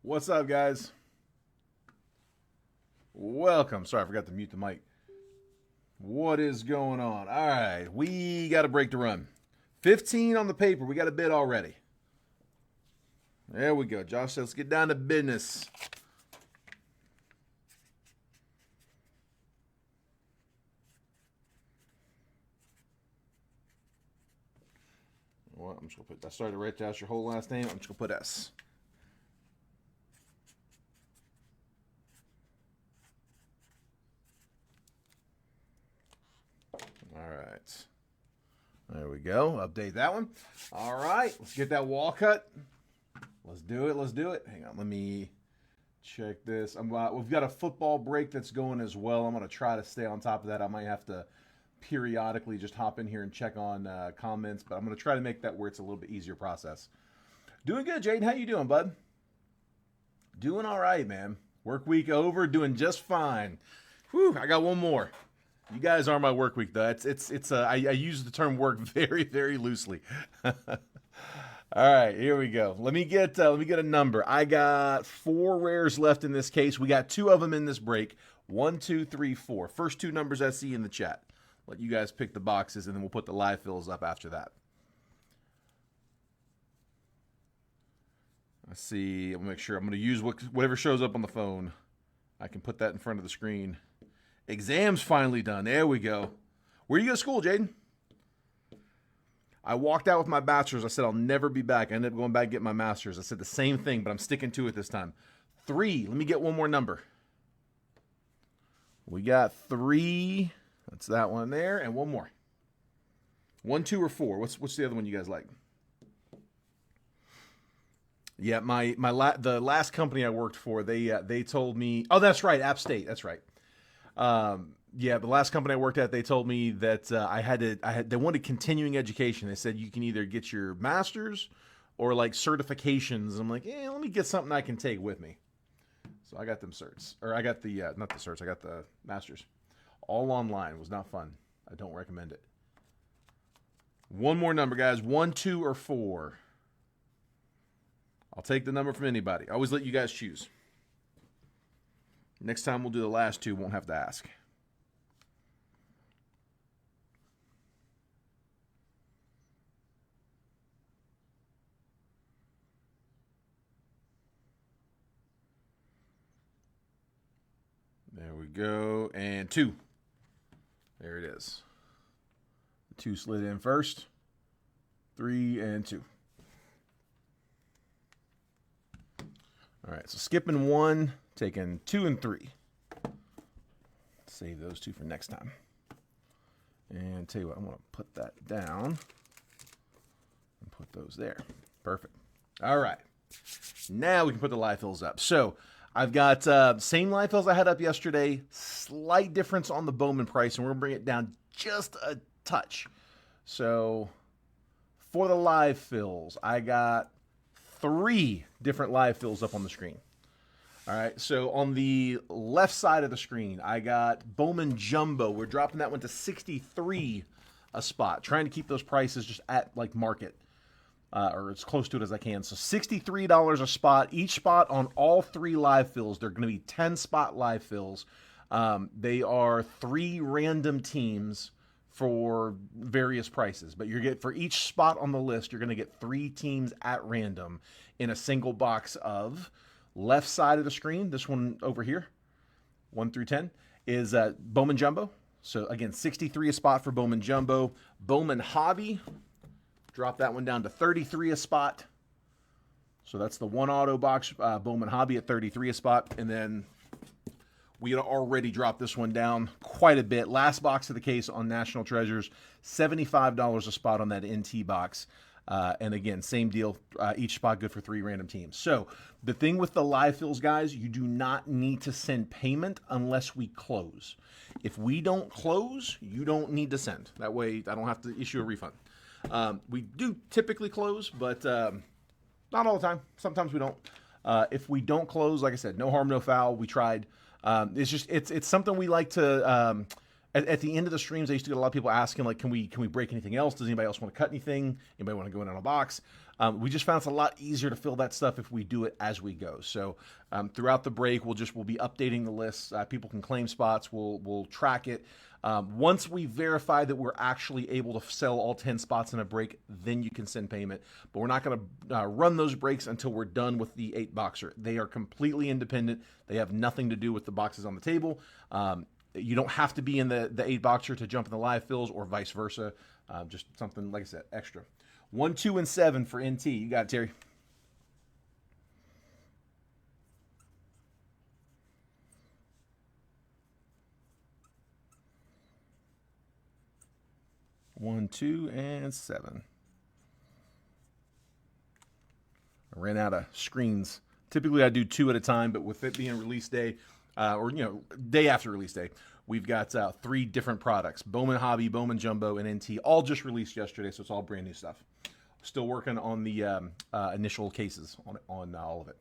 What's up, guys? Welcome. Sorry, I forgot to mute the mic. What is going on? All right, we got a break to run. 15 on the paper. We got a bid already. There we go. Josh said, let's get down to business. Well, I'm just going to put, I started to write down your whole last name. I'm just going to put S. All right. There we go. Update that one. All right. Let's get that wall cut. Let's do it. Let's do it. Hang on. Let me check this. We've got a football break that's going as well. I'm going to try to stay on top of that. I might have to periodically just hop in here and check on comments, but I'm going to try to make that where it's a little bit easier process. Doing good, Jaden. How you doing, bud? Doing all right, man. Work week over. Doing just fine. Whew, I got one more. You guys are my work week, though. I use the term work very, very loosely. All right, here we go. Let me get a number. I got 4 rares left in this case. We got 2 of them in this break. 1, 2, 3, 4. First 2 numbers I see in the chat. Let you guys pick the boxes, and then we'll put the live fills up after that. Let's see. I'll make sure. I'm going to use whatever shows up on the phone. I can put that in front of the screen. Exam's finally done. There we go. Where you go to school, Jaden? I walked out with my bachelor's. I said I'll never be back. I ended up going back and getting my master's. I said the same thing, but I'm sticking to it this time. 3. Let me get one more number. We got 3. That's that one there, and one more. 1, 2, or 4. What's the other one you guys like? Yeah, the last company I worked for, they told me. Oh, that's right, App State. That's right. Yeah, the last company I worked at, they told me that they wanted continuing education. They said you can either get your master's or like certifications. I'm like, let me get something I can take with me. So I got them certs, or I got the not the certs, I got the masters. All online. It was not fun. I don't recommend it. One more number, guys. 1, 2, or 4. I'll take the number from anybody. I always let you guys choose. Next time we'll do the last 2. Won't have to ask. There we go. And 2. There it is. The 2 slid in first. 3 and 2. All right, so skipping 1, taking 2 and 3. Save those 2 for next time. And tell you what, I'm going to put that down and put those there. Perfect. All right. Now we can put the live fills up. So I've got same live fills I had up yesterday. Slight difference on the Bowman price, and we're going to bring it down just a touch. So for the live fills, I got 3 different live fills up on the screen. All right, so on the left side of the screen, I got Bowman Jumbo. We're dropping that one to $63 a spot, trying to keep those prices just at like market, or as close to it as I can. So $63 a spot. Each spot on all 3 live fills, they're going to be 10-spot live fills. They are 3 random teams for various prices, but for each spot on the list, you're going to get 3 teams at random in a single box of. Left side of the screen, this one over here, 1 through 10, is Bowman Jumbo. So again, 63 a spot for Bowman Jumbo. Bowman Hobby, drop that one down to 33 a spot. So that's the 1 auto box, Bowman Hobby at 33 a spot. And then we had already dropped this one down quite a bit. Last box of the case on National Treasures, $75 a spot on that NT box. And again, same deal, each spot good for 3 random teams. So the thing with the live fills, guys, you do not need to send payment unless we close. If we don't close, you don't need to send. That way I don't have to issue a refund. We do typically close, but not all the time. Sometimes we don't. If we don't close, like I said, no harm, no foul. We tried. It's something we like to at the end of the streams, I used to get a lot of people asking, like, can we break anything else? Does anybody else want to cut anything? Anybody want to go in on a box? We just found it's a lot easier to fill that stuff if we do it as we go. So throughout the break, we'll be updating the lists. People can claim spots. We'll track it. Once we verify that we're actually able to sell all 10 spots in a break, then you can send payment. But we're not going to run those breaks until we're done with the 8-boxer. They are completely independent. They have nothing to do with the boxes on the table. You don't have to be in the 8-boxer to jump in the live fills or vice versa. Just something, like I said, extra. 1, 2, and 7 for NT. You got it, Terry. One, 2, and 7. I ran out of screens. Typically, I do 2 at a time, but with it being release day, or day after release day, we've got 3 different products: Bowman Hobby, Bowman Jumbo, and NT. All just released yesterday, so it's all brand new stuff. Still working on the initial cases on all of it.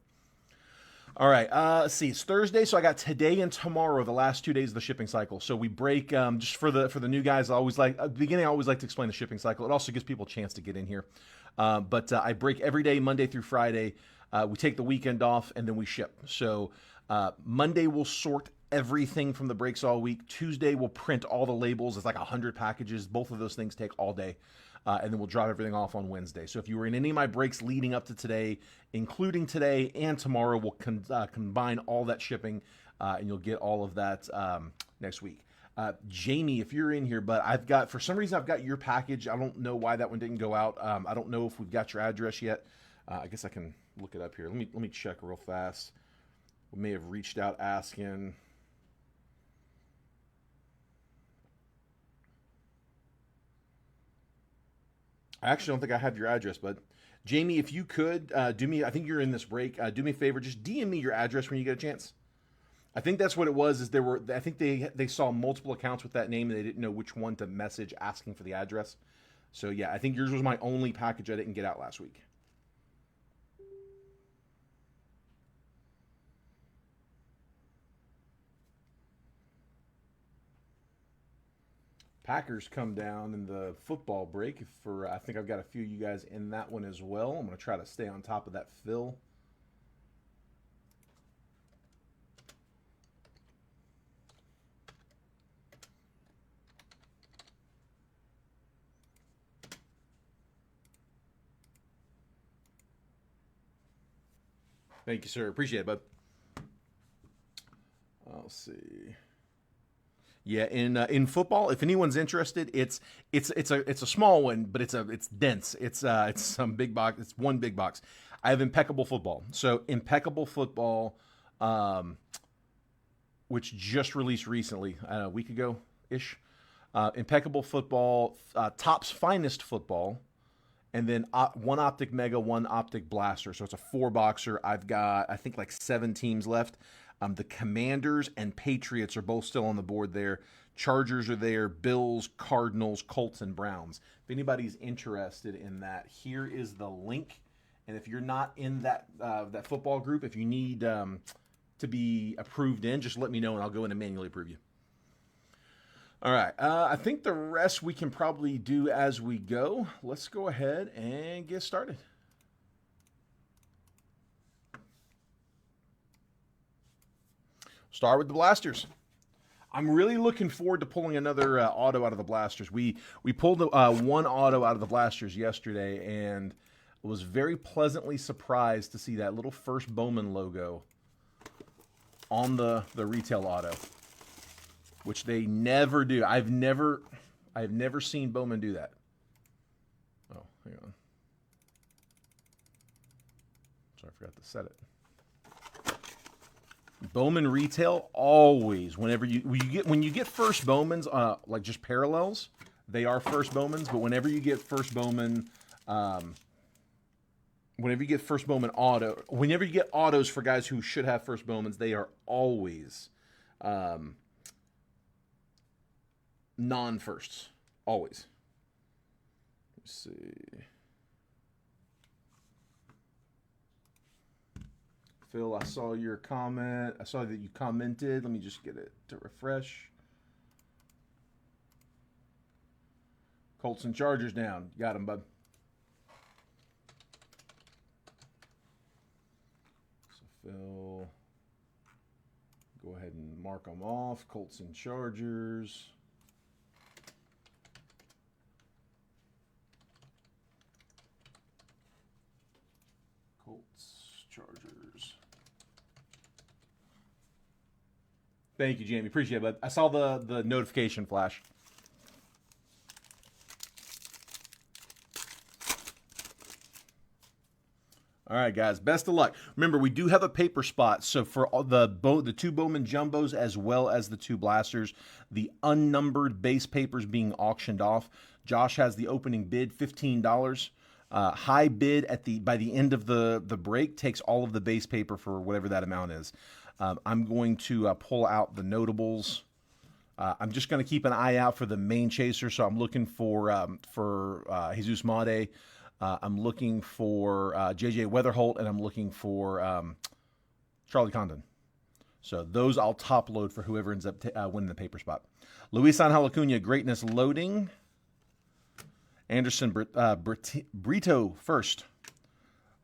All right, let's see. It's Thursday, so I got today and tomorrow, the last 2 days of the shipping cycle. So we break just for the new guys. I always like at the beginning. I always like to explain the shipping cycle. It also gives people a chance to get in here. But I break every day, Monday through Friday. We take the weekend off and then we ship. So Monday we'll sort everything from the breaks all week. Tuesday we'll print all the labels. It's like 100 packages. Both of those things take all day. And then we'll drop everything off on Wednesday. So if you were in any of my breaks leading up to today, including today and tomorrow, we'll combine all that shipping, and you'll get all of that next week. Jamie, if you're in here, but for some reason I've got your package. I don't know why that one didn't go out. I don't know if we've got your address yet. I guess I can look it up here. Let me check real fast. We may have reached out asking. I actually don't think I have your address, but Jamie, if you could do me, I think you're in this break. Do me a favor, just DM me your address when you get a chance. I think that's what it was. I think they saw multiple accounts with that name and they didn't know which one to message asking for the address. So yeah, I think yours was my only package I didn't get out last week. Packers come down in the football break. I think I've got a few of you guys in that one as well. I'm going to try to stay on top of that fill. Thank you, sir. Appreciate it, bud. I'll see. Yeah, in football, if anyone's interested, it's a small one, but it's dense. It's some big box. It's one big box. I have Impeccable Football. So Impeccable Football, which just released recently, a week ago ish. Impeccable Football, Topps Finest Football, and then one Optic Mega, one Optic Blaster. So it's a 4-boxer. I've got, I think, like 7 teams left. The Commanders and Patriots are both still on the board there. Chargers are there. Bills, Cardinals, Colts, and Browns. If anybody's interested in that, here is the link. And if you're not in that football group, if you need to be approved in, just let me know and I'll go in and manually approve you. All right. I think the rest we can probably do as we go. Let's go ahead and get started. Start with the blasters. I'm really looking forward to pulling another auto out of the blasters. We pulled one auto out of the blasters yesterday and was very pleasantly surprised to see that little First Bowman logo on the retail auto, which they never do. I've never seen Bowman do that. Oh, hang on. Sorry, I forgot to set it. Bowman retail always, when you get First Bowmans, like just parallels, they are First Bowmans. But whenever you get First Bowman, whenever you get First Bowman auto, whenever you get autos for guys who should have First Bowmans, they are always non-firsts, always. Let's see. Phil, I saw your comment. I saw that you commented. Let me just get it to refresh. Colts and Chargers down. You got him, bud. So Phil, go ahead and mark them off. Colts and Chargers. Colts, Chargers. Thank you, Jamie. Appreciate it, bud. I saw the notification flash. All right, guys. Best of luck. Remember, we do have a paper spot. So for all the two Bowman Jumbos as well as the two blasters, the unnumbered base papers being auctioned off. Josh has the opening bid, $15. High bid by the end of the break takes all of the base paper for whatever that amount is. I'm going to pull out the notables. I'm just going to keep an eye out for the main chaser. So I'm looking for Jesus Made. I'm looking for J.J. Weatherholt, and I'm looking for Charlie Condon. So those I'll top load for whoever ends up winning the paper spot. Luis Angel Acuna, Greatness Loading. Anderson Brito first.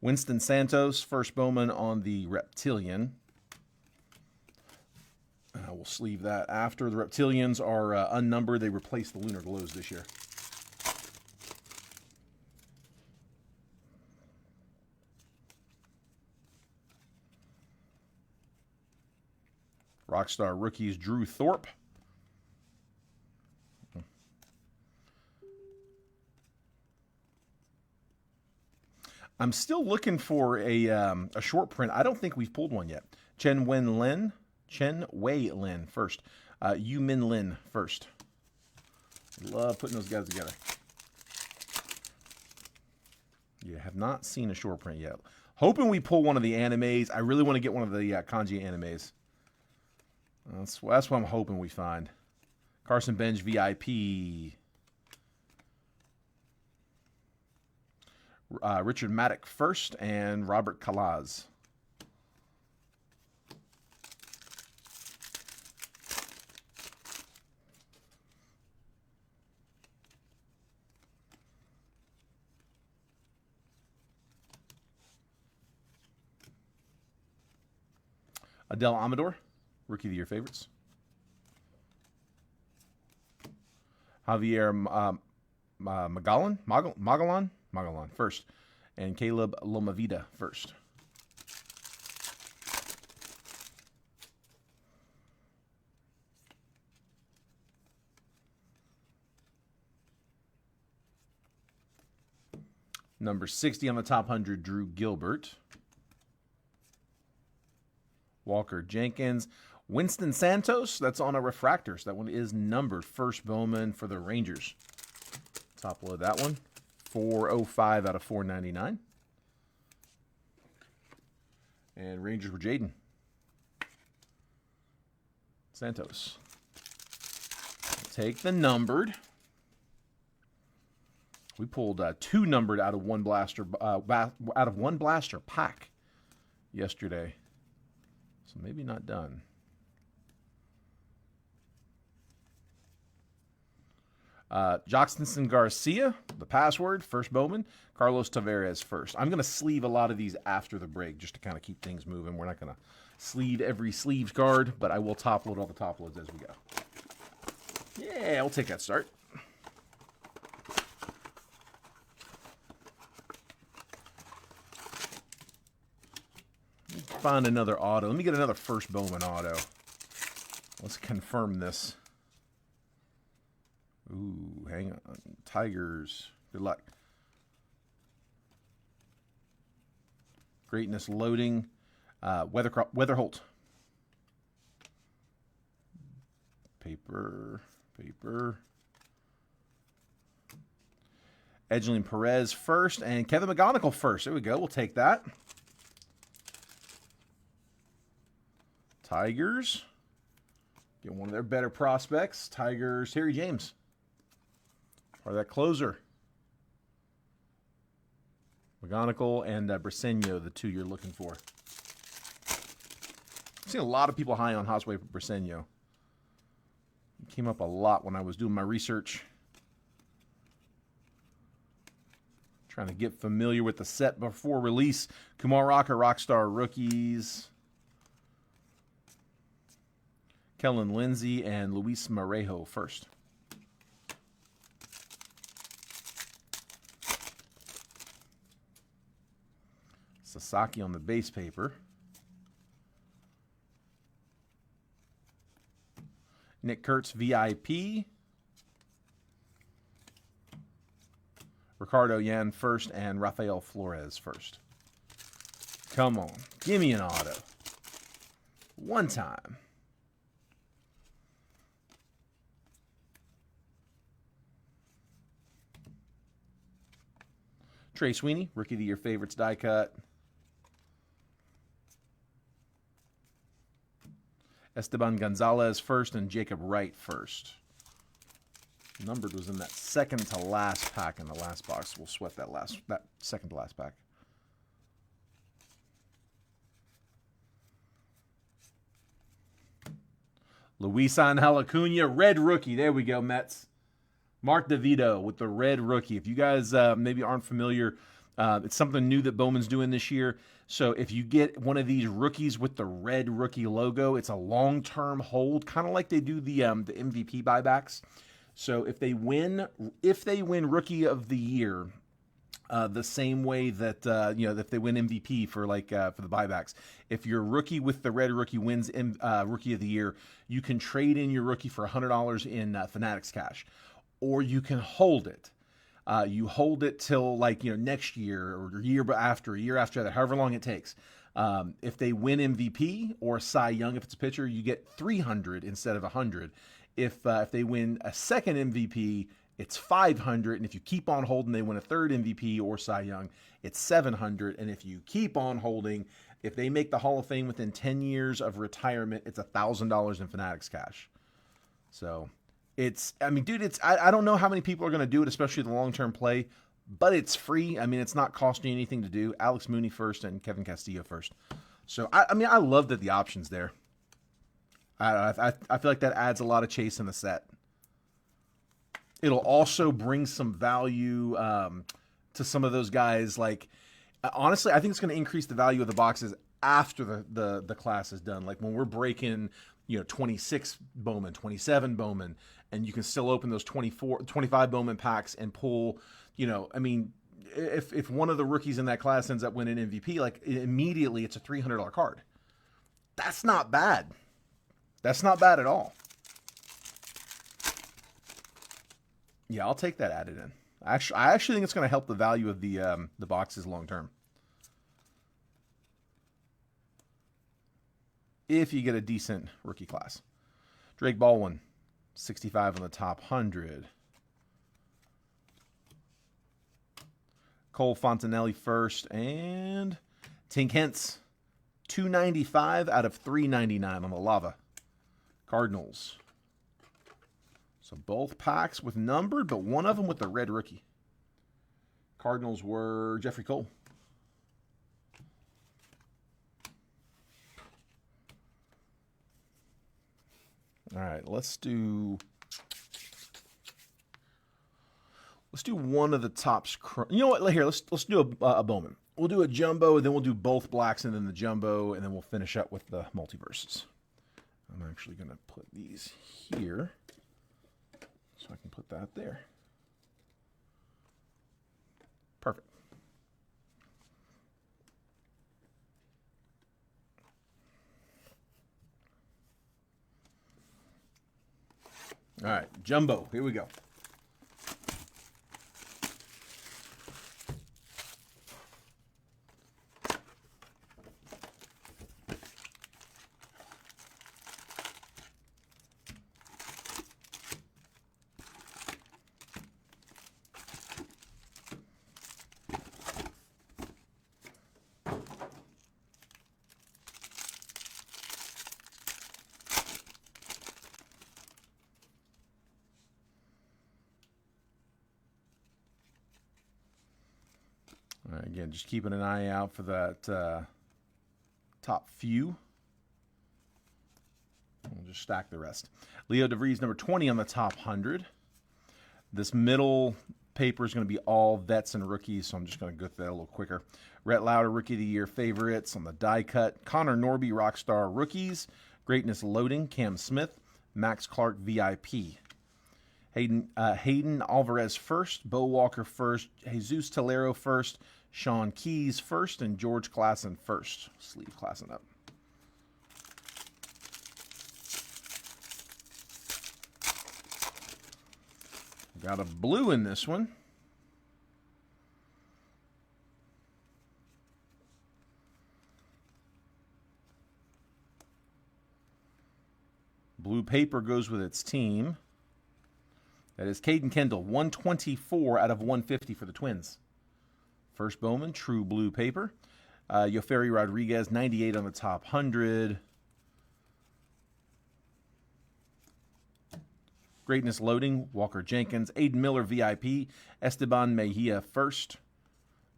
Winston Santos, first Bowman on the Reptilian. We'll sleeve that after. The Reptilians are unnumbered. They replaced the Lunar Glows this year. Rockstar Rookies, Drew Thorpe. I'm still looking for a short print. I don't think we've pulled one yet. Chen Wei Lin first. Yu Min Lin first. Love putting those guys together. You have not seen a short print yet. Hoping we pull one of the animes. I really want to get one of the kanji animes. That's what I'm hoping we find. Carson Bench VIP. Richard Maddock first, and Robert Kalaz. Adele Amador, Rookie of the Year favorites. Javier Magallan first, and Caleb Lomavida first. Number 60 on the top 100, Drew Gilbert. Walker Jenkins. Winston Santos, that's on a refractor, so that one is numbered. First Bowman for the Rangers. Top load that one. 405 out of 499. And Rangers were Jaden Santos. Take the numbered. We pulled two numbered out of one blaster pack yesterday. So maybe not done. Joxton Garcia, the password, first Bowman. Carlos Tavares first. I'm going to sleeve a lot of these after the break just to kind of keep things moving. We're not going to sleeve every sleeves card, but I will top load all the top loads as we go. Yeah, I'll take that start. Find another auto. Let me get another first Bowman auto. Let's confirm this. Ooh, hang on. Tigers. Good luck. Greatness Loading. Weatherholt. Paper. Edgeline Perez first, and Kevin McGonigal first. There we go. We'll take that. Tigers. Get one of their better prospects. Tigers, Harry James. Or that closer. McGonigal and Briseño, the two you're looking for. I've seen a lot of people high on Josue Briseño. He came up a lot when I was doing my research. Trying to get familiar with the set before release. Kumar Rocker, Rockstar Rookies. Kellen Lindsay and Luis Morejo first. Sasaki on the base paper. Nick Kurtz, VIP. Ricardo Yan first and Rafael Flores first. Come on. Give me an auto. One time. Trey Sweeney, Rookie of the Year favorites die cut. Esteban Gonzalez first and Jacob Wright first. Numbered was in that second to last pack in the last box. We'll sweat that second to last pack. Luis Angel Acuna, red rookie. There we go, Mets. Mark DeVito with the red rookie. If you guys maybe aren't familiar, it's something new that Bowman's doing this year. So if you get one of these rookies with the red rookie logo, it's a long-term hold, kind of like they do the MVP buybacks. So if they win Rookie of the Year, the same way that if they win MVP for for the buybacks, if your rookie with the red rookie wins Rookie of the Year, you can trade in your rookie for $100 in Fanatics cash, or you can hold it. You hold it till next year or a year after that, however long it takes. If they win MVP or Cy Young, if it's a pitcher, you get $300 instead of $100. If they win a second MVP, it's $500, and if you keep on holding, they win a third MVP or Cy Young, it's $700. And if you keep on holding, if they make the Hall of Fame within 10 years of retirement, it's $1,000 in Fanatics cash. So I don't know how many people are going to do it, especially the long-term play, but it's free. I mean, it's not costing you anything to do. Alex Mooney first and Kevin Castillo first. So, I love that the option's there. I feel like that adds a lot of chase in the set. It'll also bring some value to some of those guys. Honestly, I think it's going to increase the value of the boxes after the class is done. Like when we're breaking, 26 Bowman, 27 Bowman, and you can still open those 25 Bowman packs and pull, if one of the rookies in that class ends up winning MVP, immediately it's a $300 card. That's not bad. That's not bad at all. Yeah, I'll take that added in. I actually think it's going to help the value of the boxes long term. If you get a decent rookie class. Drake Baldwin, 65 on the top 100. Cole Fontanelli first, and Tink Hence, 295 out of 399 on the Lava. Cardinals. So both packs with numbered, but one of them with the red rookie. Cardinals were Jeffrey Cole. All right, let's do one of the tops. You know what? Here, let's do a Bowman. We'll do a jumbo, and then we'll do both blacks and then the jumbo, and then we'll finish up with the multiverses. I'm actually going to put these here so I can put that there. Perfect. All right, jumbo. Here we go. All right, again, just keeping an eye out for that top few. We'll just stack the rest. Leo DeVries, number 20 on the top 100. This middle paper is going to be all vets and rookies, so I'm just going to go through that a little quicker. Rhett Lauder, Rookie of the Year favorites on the die cut. Connor Norby, Rockstar rookies. Greatness Loading, Cam Smith. Max Clark, VIP. Hayden Alvarez first. Bo Walker first. Jesus Tolero first. Sean Keys first. And George Klassen first. Sleeve Klassen up. Got a blue in this one. Blue paper goes with its team. That is Caden Kendall, 124 out of 150 for the Twins. First Bowman, true blue paper. Yoferi Rodriguez, 98 on the top 100. Greatness Loading, Walker Jenkins. Aiden Miller, VIP. Esteban Mejia first.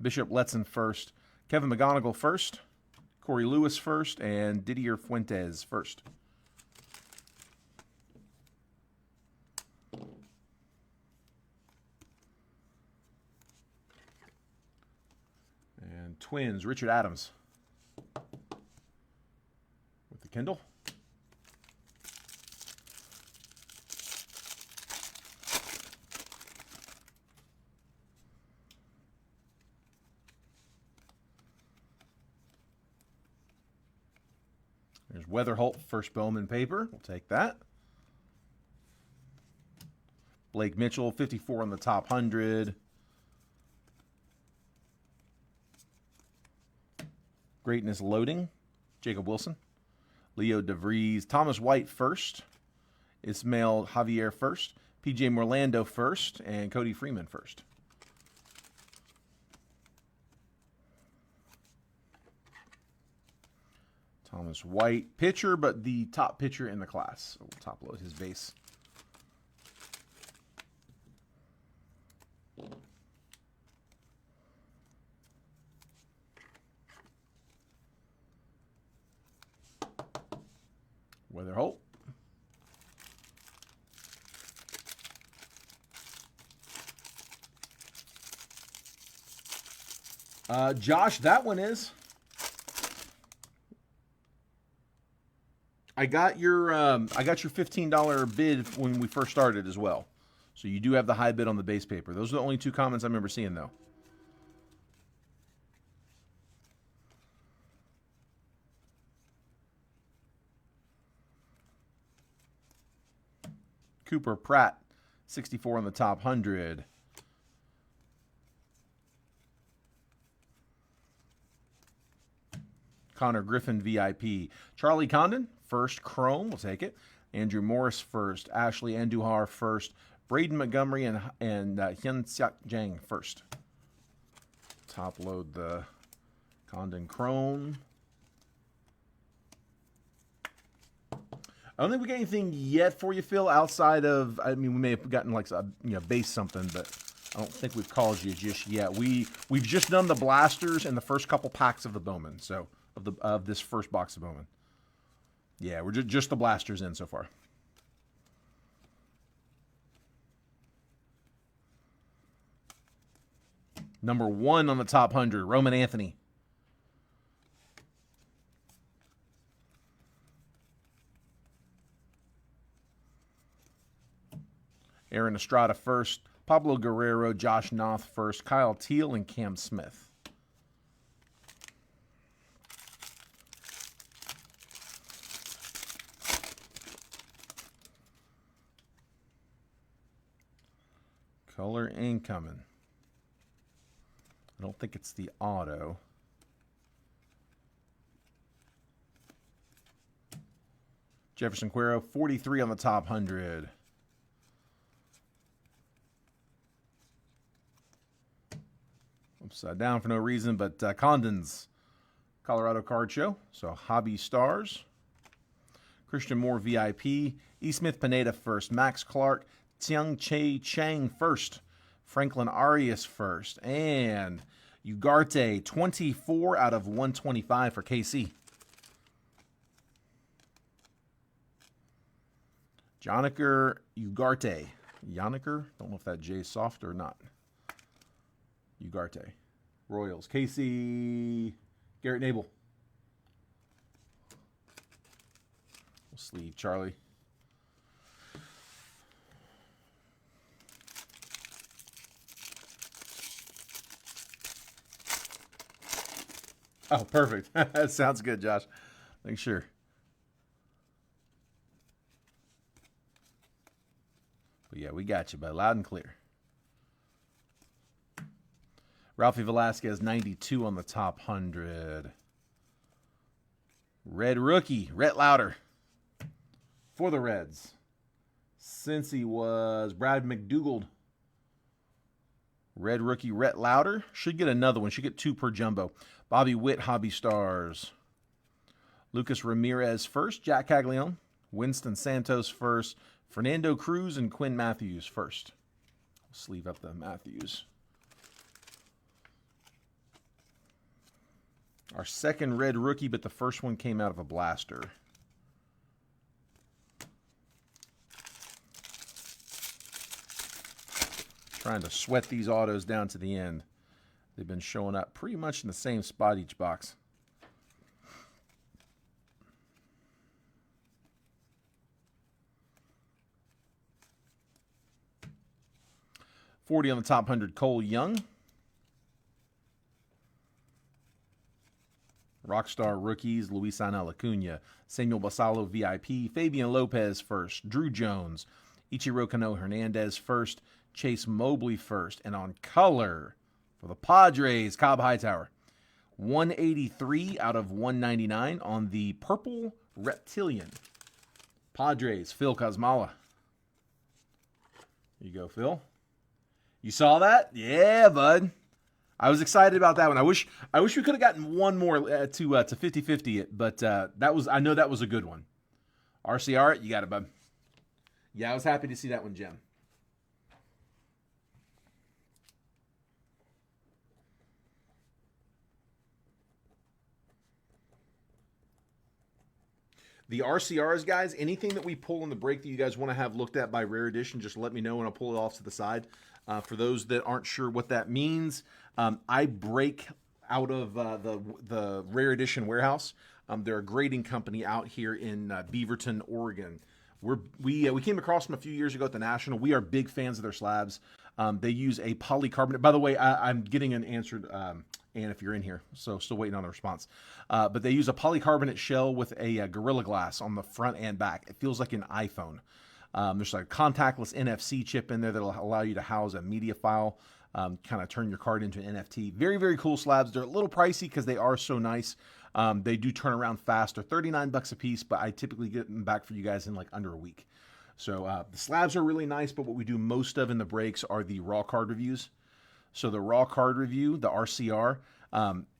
Bishop Letson first. Kevin McGonigal first. Corey Lewis first. And Didier Fuentes first. And Twins, Richard Adams with the Kindle. There's Weatherholt, first Bowman paper. We'll take that. Blake Mitchell, 54 on the top 100. Greatness Loading, Jacob Wilson. Leo DeVries, Thomas White first. Ismail Javier first. PJ Morlando first. And Cody Freeman first. Thomas White, pitcher, but the top pitcher in the class. So we'll top load his base. Weatherholt. Josh, that one is. I got your $15 bid when we first started as well. So you do have the high bid on the base paper. Those are the only two comments I remember seeing, though. Cooper Pratt, 64 on the top 100. Connor Griffin, VIP. Charlie Condon, first Chrome. We'll take it. Andrew Morris first. Ashley Andujar first. Braden Montgomery and Hyun Seok Jang first. Top load the Condon Chrome. I don't think we got anything yet for you, Phil, outside of, I mean, we may have gotten like a, base something, but I don't think we've called you just yet. We've just done the blasters and the first couple packs of the Bowman, so of this first box of Bowman. Yeah, we're just the blasters in so far. Number 1 on the top 100, Roman Anthony. Aaron Estrada first. Pablo Guerrero, Josh Noth first. Kyle Teal and Cam Smith. Color incoming. I don't think it's the auto. Jefferson Cuero, 43 on the top 100. Upside down for no reason, but Condon's Colorado Card Show. So Hobby Stars. Christian Moore, VIP. E. Smith Pineda first. Max Clark. Tsiang Che Chang first. Franklin Arias first. And Ugarte, 24 out of 125 for KC. Joniker Ugarte. Joniker? Don't know if that J is soft or not. Ugarte. Royals. Casey. Garrett Nabel. We'll sleeve Charlie. Oh, perfect. That sounds good, Josh. Make sure. But yeah, we got you, bud. Loud and clear. Ralphie Velasquez, 92 on the top 100. Red rookie, Rhett Lauder. For the Reds. Since he was Brad McDougald. Red rookie, Rhett Lauder. Should get another one. Should get 2 per jumbo. Bobby Witt, Hobby Stars. Lucas Ramirez first. Jack Caglione. Winston Santos first. Fernando Cruz and Quinn Matthews first. We'll sleeve up the Matthews. Our second red rookie, but the first one came out of a blaster. Trying to sweat these autos down to the end. They've been showing up pretty much in the same spot each box. $40 on the top 100, Cole Young. Rockstar rookies, Luis Anel Acuna, Samuel Basalo VIP, Fabian Lopez first, Drew Jones, Ichiro Cano Hernandez first, Chase Mobley first, and on color for the Padres, Cobb Hightower. 183 out of 199 on the purple reptilian. Padres, Phil Kosmala. Here you go, Phil. You saw that? Yeah, bud. I was excited about that one. I wish we could have gotten one more to 50-50 it, but I know that was a good one. RCR, you got it, bud. Yeah, I was happy to see that one, Jim. The RCRs, guys, anything that we pull in the break that you guys want to have looked at by Rare Edition, just let me know and I'll pull it off to the side. For those that aren't sure what that means, I break out of the Rare Edition warehouse. They're a grading company out here in Beaverton, Oregon. We came across them a few years ago at the National. We are big fans of their slabs. They use a polycarbonate. By the way, I'm getting an answer, and if you're in here, so still waiting on a response. But they use a polycarbonate shell with a Gorilla Glass on the front and back. It feels like an iPhone. There's like a contactless NFC chip in there that'll allow you to house a media file, kind of turn your card into an NFT. Very, very cool slabs. They're a little pricey because they are so nice. They do turn around fast. They're $39 a piece, but I typically get them back for you guys in like under a week. So the slabs are really nice, but what we do most of in the breaks are the raw card reviews. So the raw card review, the RCR,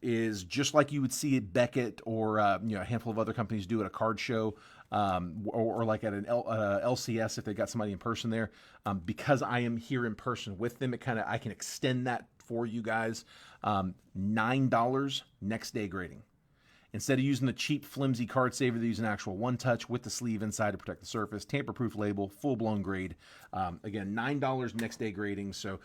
is just like you would see at Beckett or a handful of other companies do at a card show, or like at an LCS if they got somebody in person there. Because I am here in person with them, I can extend that for you guys. $9 next day grading. Instead of using the cheap, flimsy card saver, they use an actual one-touch with the sleeve inside to protect the surface, tamper-proof label, full-blown grade. Again, $9 next-day grading. So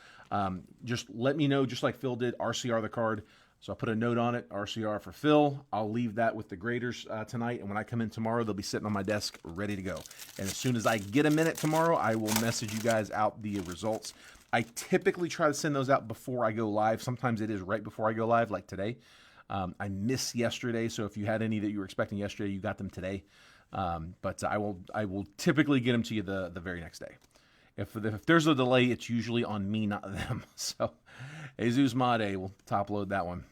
just let me know, just like Phil did, RCR the card. So I'll put a note on it, RCR for Phil. I'll leave that with the graders tonight, and when I come in tomorrow, they'll be sitting on my desk ready to go. And as soon as I get a minute tomorrow, I will message you guys out the results. I typically try to send those out before I go live. Sometimes it is right before I go live, like today. I missed yesterday, so if you had any that you were expecting yesterday, you got them today. But I will typically get them to you the very next day. If there's a delay, it's usually on me, not them. So, Jesus Made, we'll top load that one.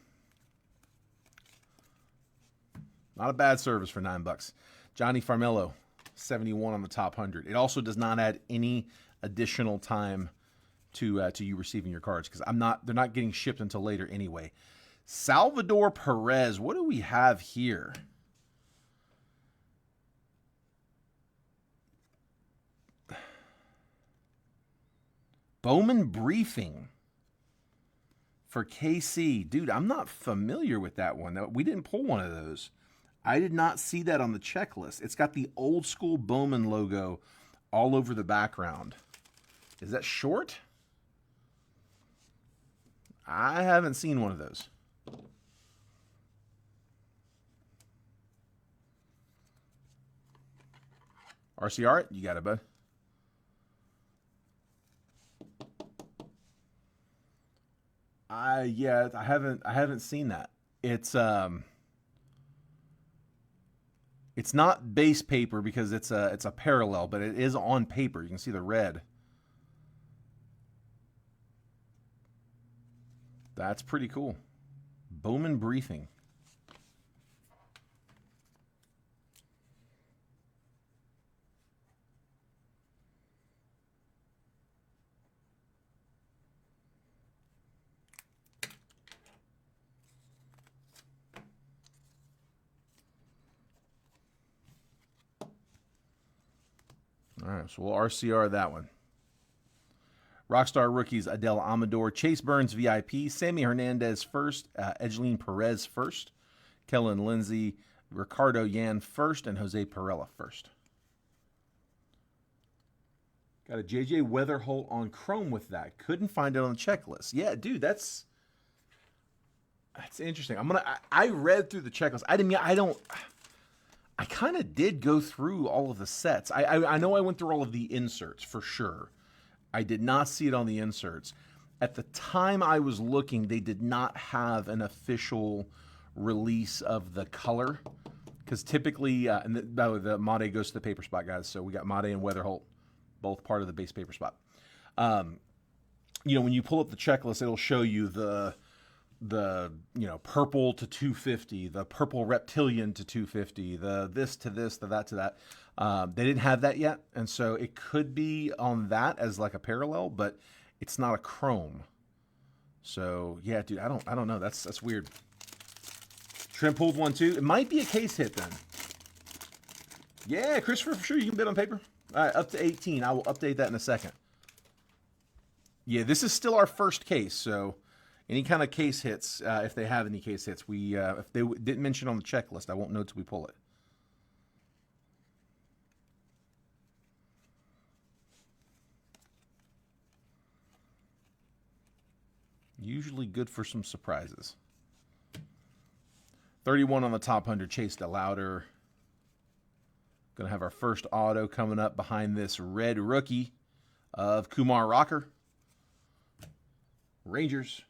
Not a bad service for $9. Johnny Farmello, 71 on the top 100. It also does not add any additional time to you receiving your cards because they're not getting shipped until later anyway. Salvador Perez, what do we have here? Bowman Briefing for KC. Dude, I'm not familiar with that one. We didn't pull one of those. I did not see that on the checklist. It's got the old school Bowman logo all over the background. Is that short? I haven't seen one of those. RCR, you got it, bud. Yeah, I haven't seen that. It's not base paper because it's a parallel, but it is on paper. You can see the red. That's pretty cool. Bowman Briefing. All right, so we'll RCR that one. Rockstar rookies, Adele Amador, Chase Burns VIP, Sammy Hernandez first, Edgeline Perez first, Kellen Lindsay, Ricardo Yan first, and Jose Perella first. Got a JJ Weatherholt on Chrome with that. Couldn't find it on the checklist. Yeah, dude, that's interesting. I read through the checklist. I kind of did go through all of the sets. I know I went through all of the inserts for sure. I did not see it on the inserts. At the time I was looking, they did not have an official release of the color. Because typically, and the Made goes to the paper spot, guys. So we got Made and Weatherholt, both part of the base paper spot. When you pull up the checklist, it'll show you the purple to 250, the purple reptilian to 250, the this to this, the that to that. They didn't have that yet, and so it could be on that as like a parallel, but it's not a chrome. So yeah, dude, I don't know. That's weird. Shrimp pulled one too. It might be a case hit then. Yeah, Christopher, for sure you can bid on paper. All right, up to 18. I will update that in a second. Yeah, this is still our first case, so any kind of case hits, if they have any case hits, if they didn't mention on the checklist, I won't know till we pull it. Usually good for some surprises. 31 on the top 100, Chase DeLauder. Going to have our first auto coming up behind this red rookie of Kumar Rocker. Rangers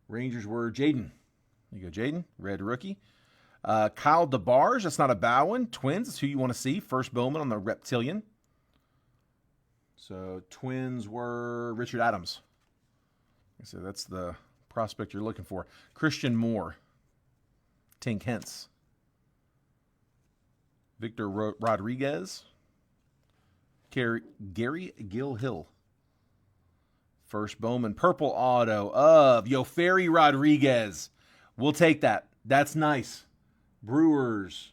were Jaden. There you go, Jaden. Red rookie. Kyle DeBarge. That's not a Bowen. Twins. That's who you want to see. First Bowman on the Reptilian. So Twins were Richard Adams. So that's the prospect you're looking for. Christian Moore. Tink Hentz. Victor Rodriguez. Gary Gilhill. First Bowman purple auto of Yoferi Rodriguez. We'll take that. That's nice. Brewers.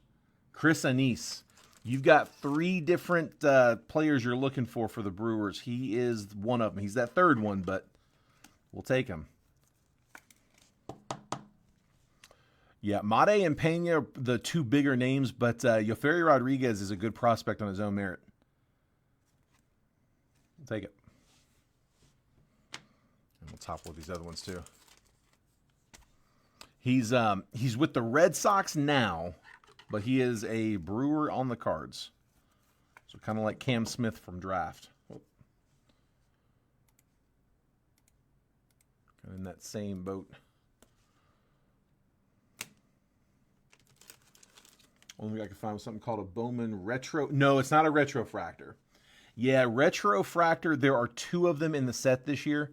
Chris Anise. You've got 3 different players you're looking for the Brewers. He is one of them. He's that third one, but we'll take him. Yeah, Made and Pena are the 2 bigger names, but Yoferi Rodriguez is a good prospect on his own merit. We'll take it. And we'll topple these other ones too. He's with the Red Sox now, but he is a Brewer on the cards. So kind of like Cam Smith from draft. Kind of in that same boat. Only I can find something called a Bowman Retro. No, it's not a Retrofractor. Yeah, Retrofractor. There are 2 of them in the set this year.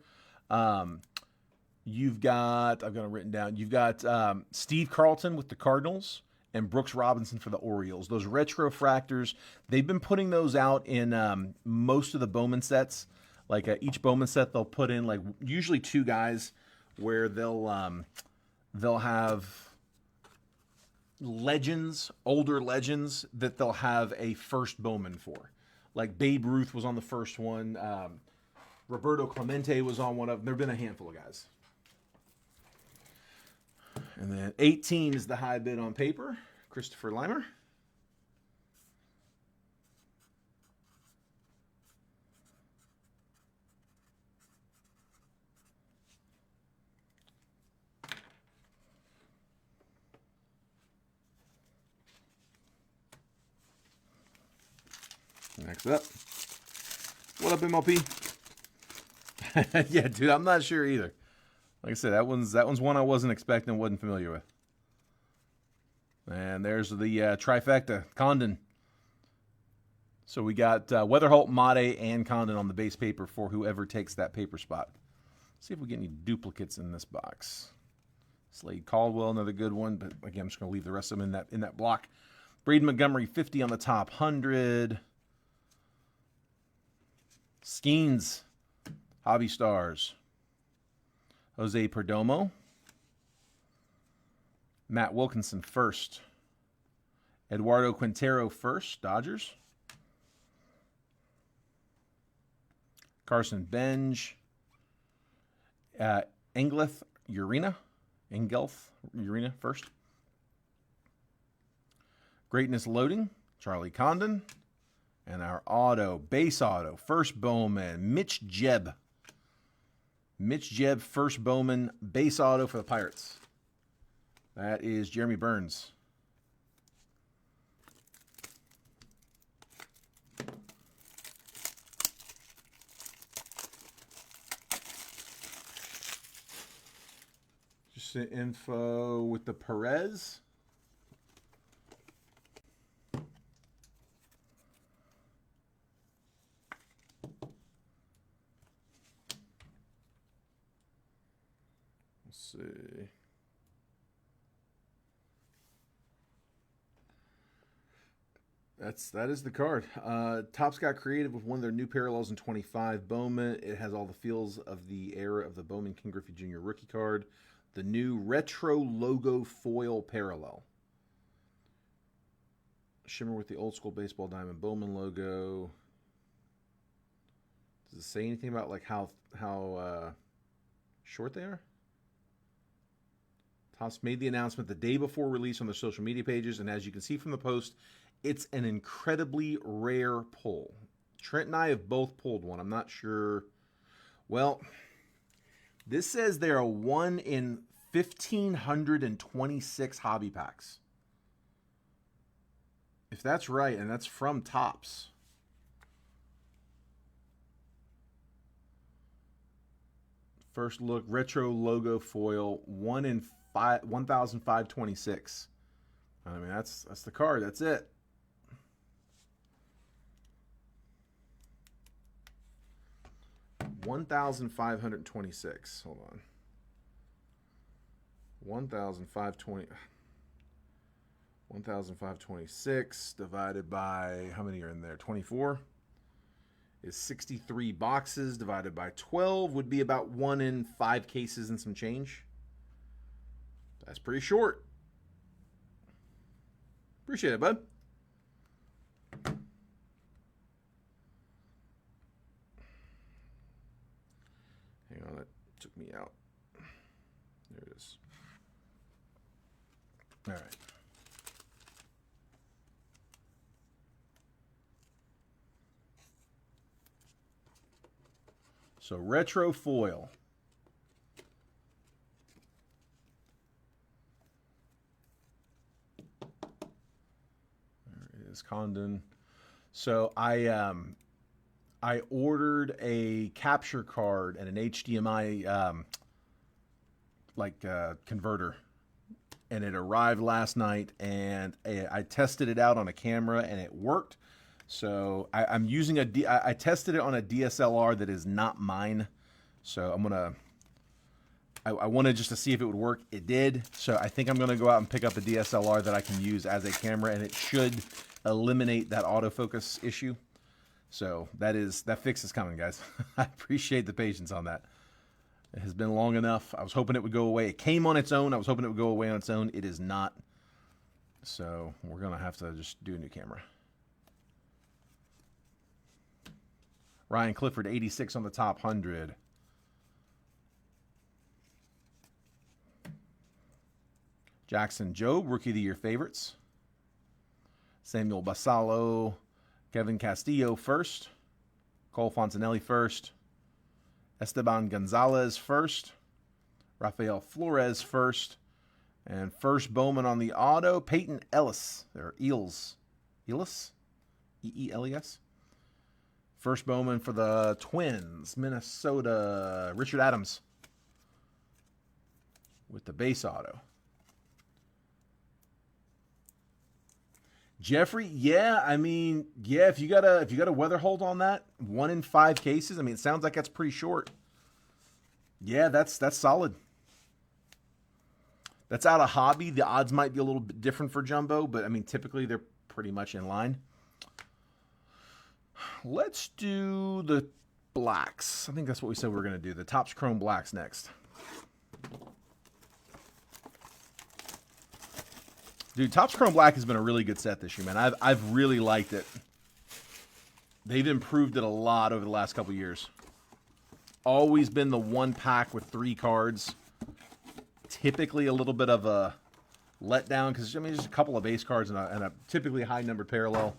You've got, I've got it written down. You've got Steve Carlton with the Cardinals and Brooks Robinson for the Orioles. Those Retrofractors, they've been putting those out in most of the Bowman sets. Like each Bowman set, they'll put in like usually 2 guys where they'll have legends, older legends that they'll have a first Bowman for. Like Babe Ruth was on the first one. Roberto Clemente was on one of them. There have been a handful of guys. And then 18 is the high bid on paper. Christopher Limer. Next up. What up, MLP? Yeah, dude, I'm not sure either. Like I said, that one's one I wasn't expecting, wasn't familiar with. And there's the trifecta, Condon. So we got Weatherholt, Mate, and Condon on the base paper for whoever takes that paper spot. Let's see if we get any duplicates in this box. Slade Caldwell, another good one, but again, I'm just going to leave the rest of them in that block. Braden Montgomery, 50 on the top 100. Skeens, Hobby Stars. Jose Perdomo. Matt Wilkinson, first. Eduardo Quintero, first, Dodgers. Carson Benj. Engelth Urena, first. Greatness Loading, Charlie Condon. And our base auto, first Bowman, Mitch Jebb. Mitch Jebb, first Bowman, base auto for the Pirates. That is Jeremy Burns. Just the info with the Perez. Let's see. That is the card. Topps got creative with one of their new parallels in 25 Bowman. It has all the feels of the era of the Bowman King Griffey Jr. rookie card. The new retro logo foil parallel. Shimmer with the old school baseball diamond Bowman logo. Does it say anything about like how short they are? Topps made the announcement the day before release on their social media pages, and as you can see from the post, it's an incredibly rare pull. Trent and I have both pulled one. I'm not sure. Well, this says they're a 1 in 1,526 hobby packs. If that's right, and that's from Topps. First look, retro logo foil, 1 in 1,526. I mean, that's the card. That's it. $1,526. Hold on. 1,526 divided by, how many are in there? 24 is 63 boxes divided by 12 would be about 1 in 5 cases and some change. That's pretty short. Appreciate it, bud. Hang on, that took me out. There it is. All right. So retro foil. There it is, Condon. So I ordered a capture card and an HDMI converter, and it arrived last night, and I tested it out on a camera and it worked. So I'm using I tested it on a DSLR that is not mine. So I wanted just to see if it would work. It did. So I think I'm gonna go out and pick up a DSLR that I can use as a camera, and it should eliminate that autofocus issue. So that fix is coming, guys. I appreciate the patience on that. It has been long enough. I was hoping it would go away. It came on its own. I was hoping it would go away on its own. It is not. So we're gonna have to just do a new camera. Ryan Clifford, 86 on the top 100. Jackson Jobe, Rookie of the Year favorites. Samuel Basallo, Kevin Castillo first. Cole Fontanelli first. Esteban Gonzalez first. Rafael Flores first. And first Bowman on the auto, Peyton Ellis. There are Eels. Ellis? E-E-L-E-S? First Bowman for the Twins, Minnesota, Richard Adams with the base auto. Jeffrey, yeah, I mean, yeah, if you got a weather hold on that, 1 in 5 cases, I mean, it sounds like that's pretty short. Yeah, that's solid. That's out of hobby. The odds might be a little bit different for jumbo, but I mean, typically they're pretty much in line. Let's do the blacks. I think that's what we said we were going to do. The Topps Chrome blacks next. Dude, Topps Chrome Black has been a really good set this year, man. I've really liked it. They've improved it a lot over the last couple years. Always been the one pack with 3 cards. Typically a little bit of a letdown because, I mean, just a couple of base cards and a typically high numbered parallel.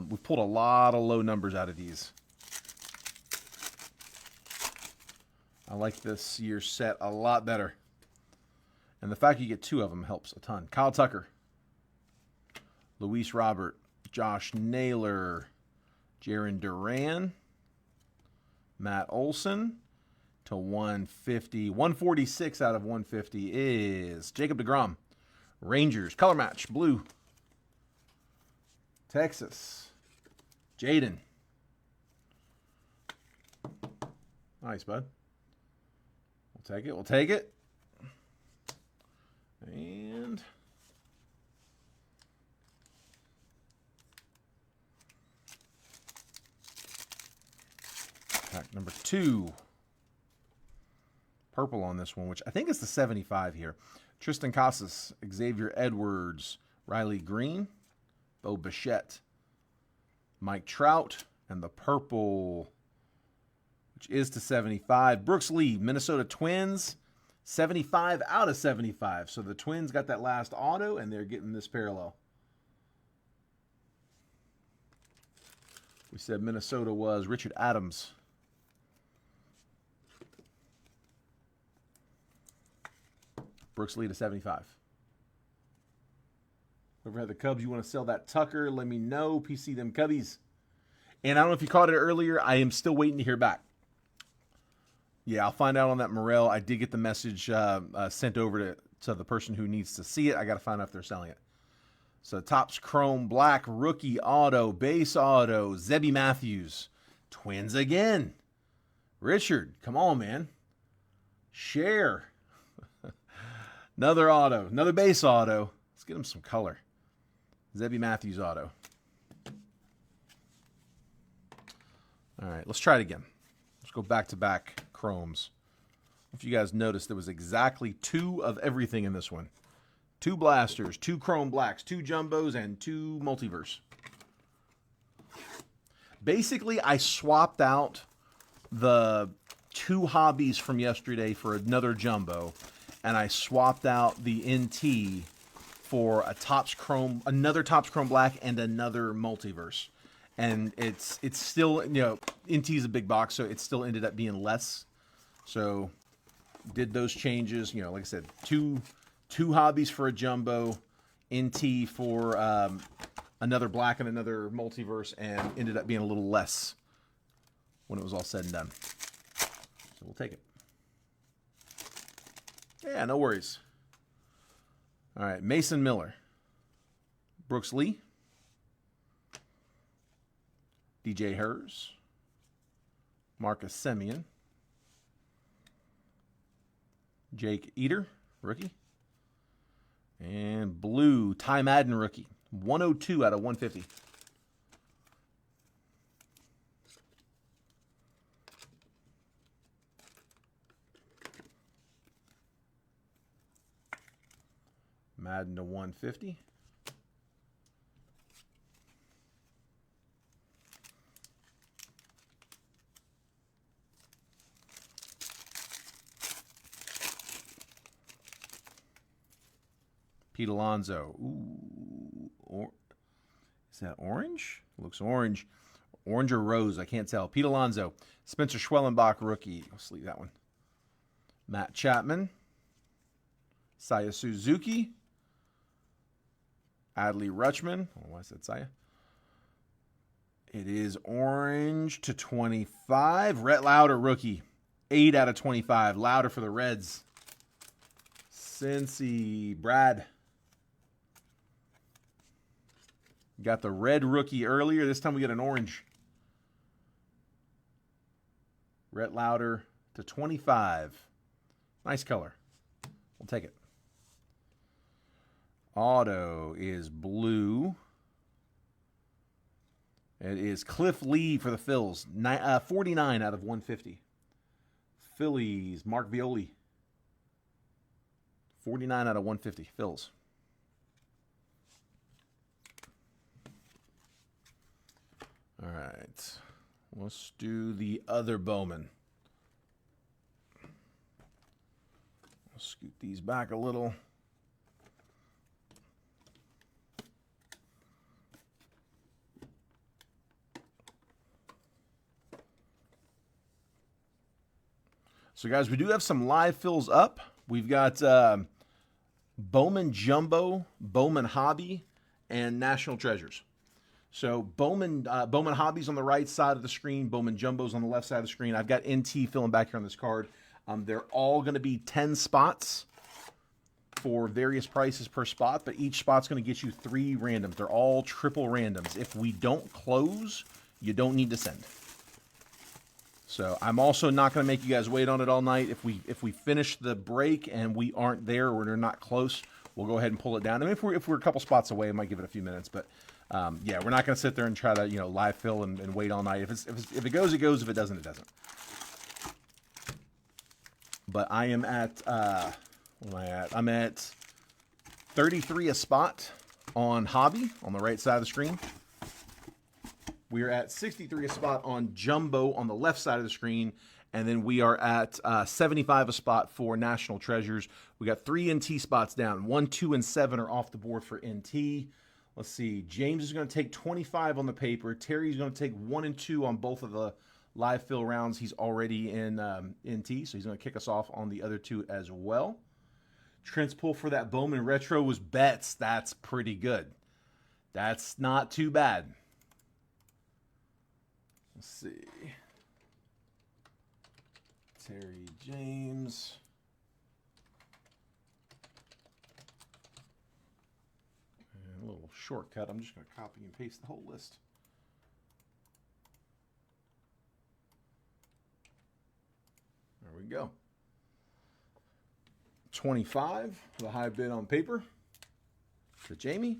We've pulled a lot of low numbers out of these. I like this year's set a lot better. And the fact you get 2 of them helps a ton. Kyle Tucker, Luis Robert, Josh Naylor, Jarren Duran, Matt Olson to 150. 146 out of 150 is Jacob deGrom. Rangers, color match, blue. Texas, Jaden. Nice, bud. We'll take it. We'll take it. And pack number 2. Purple on this one, which I think is the 75 here. Tristan Casas, Xavier Edwards, Riley Green, Bo Bichette, Mike Trout, and the purple, which is to 75. Brooks Lee, Minnesota Twins, 75 out of 75. So the Twins got that last auto, and they're getting this parallel. We said Minnesota was Richard Adams. Brooks Lee to 75. Whoever had the Cubs, you want to sell that Tucker, let me know. PC them Cubbies. And I don't know if you caught it earlier. I am still waiting to hear back. Yeah, I'll find out on that Morel. I did get the message sent over to the person who needs to see it. I got to find out if they're selling it. So Topps Chrome Black rookie auto, base auto, Zebby Matthews. Twins again. Richard, come on, man. Share. Another auto, another base auto. Let's get him some color. Zebby Matthews auto. All right, let's try it again. Let's go back-to-back chromes. If you guys noticed, there was exactly 2 of everything in this one. 2 blasters, 2 chrome blacks, 2 jumbos, and 2 multiverse. Basically, I swapped out the 2 hobbies from yesterday for another jumbo, and I swapped out the NT for a Topps Chrome, another Topps Chrome Black, and another multiverse. And it's still, you know, NT is a big box, so it still ended up being less. So did those changes, you know, like I said, two hobbies for a jumbo, NT for another black and another multiverse, and ended up being a little less when it was all said and done. So we'll take it. Yeah, no worries. All right, Mason Miller, Brooks Lee, DJ Hers, Marcus Semien, Jake Eater, rookie, and blue, Ty Madden, rookie, 102 out of 150. Madden to 150. Pete Alonso. Ooh, is that orange? Looks orange. Orange or rose, I can't tell. Pete Alonso. Spencer Schwellenbach, rookie. I'll sleeve that one. Matt Chapman. Saya Suzuki. Adley Rutschman. Oh, I said Saya. It is orange to 25. Rhett Lauder, rookie. 8 out of 25. Lauder for the Reds. Cincy, Brad. Got the red rookie earlier. This time we get an orange. Rhett Lauder to 25. Nice color. We'll take it. Auto is blue. It is Cliff Lee for the Phils. 49 out of 150. Phillies, Mark Violi. 49 out of 150. Phils. All right. Let's do the other Bowman. I'll scoot these back a little. So, guys, we do have some live fills up. We've got Bowman Jumbo, Bowman Hobby, and National Treasures. So, Bowman Hobby's on the right side of the screen. Bowman Jumbo's on the left side of the screen. I've got NT filling back here on this card. They're all going to be 10 spots for various prices per spot, but each spot's going to get you 3 randoms. They're all triple randoms. If we don't close, you don't need to send. So I'm also not going to make you guys wait on it all night. If we finish the break and we aren't there or we're not close, we'll go ahead and pull it down. I mean, if we're a couple spots away, I might give it a few minutes. But yeah, we're not going to sit there and try to live fill and wait all night. If it goes, it goes. If it doesn't, it doesn't. But I am at what am I at? I'm at 33 a spot on Hobby on the right side of the screen. We are at 63 a spot on Jumbo on the left side of the screen. And then we are at 75 a spot for National Treasures. We got 3 NT spots down. 1, 2, and 7 are off the board for NT. Let's see. James is going to take 25 on the paper. Terry's going to take 1 and 2 on both of the live fill rounds. He's already in NT, so he's going to kick us off on the other 2 as well. Trent's pull for that Bowman Retro was Betts. That's pretty good. That's not too bad. Let's see. Terry James. And a little shortcut. I'm just going to copy and paste the whole list. There we go. 25, the high bid on paper for Jamie.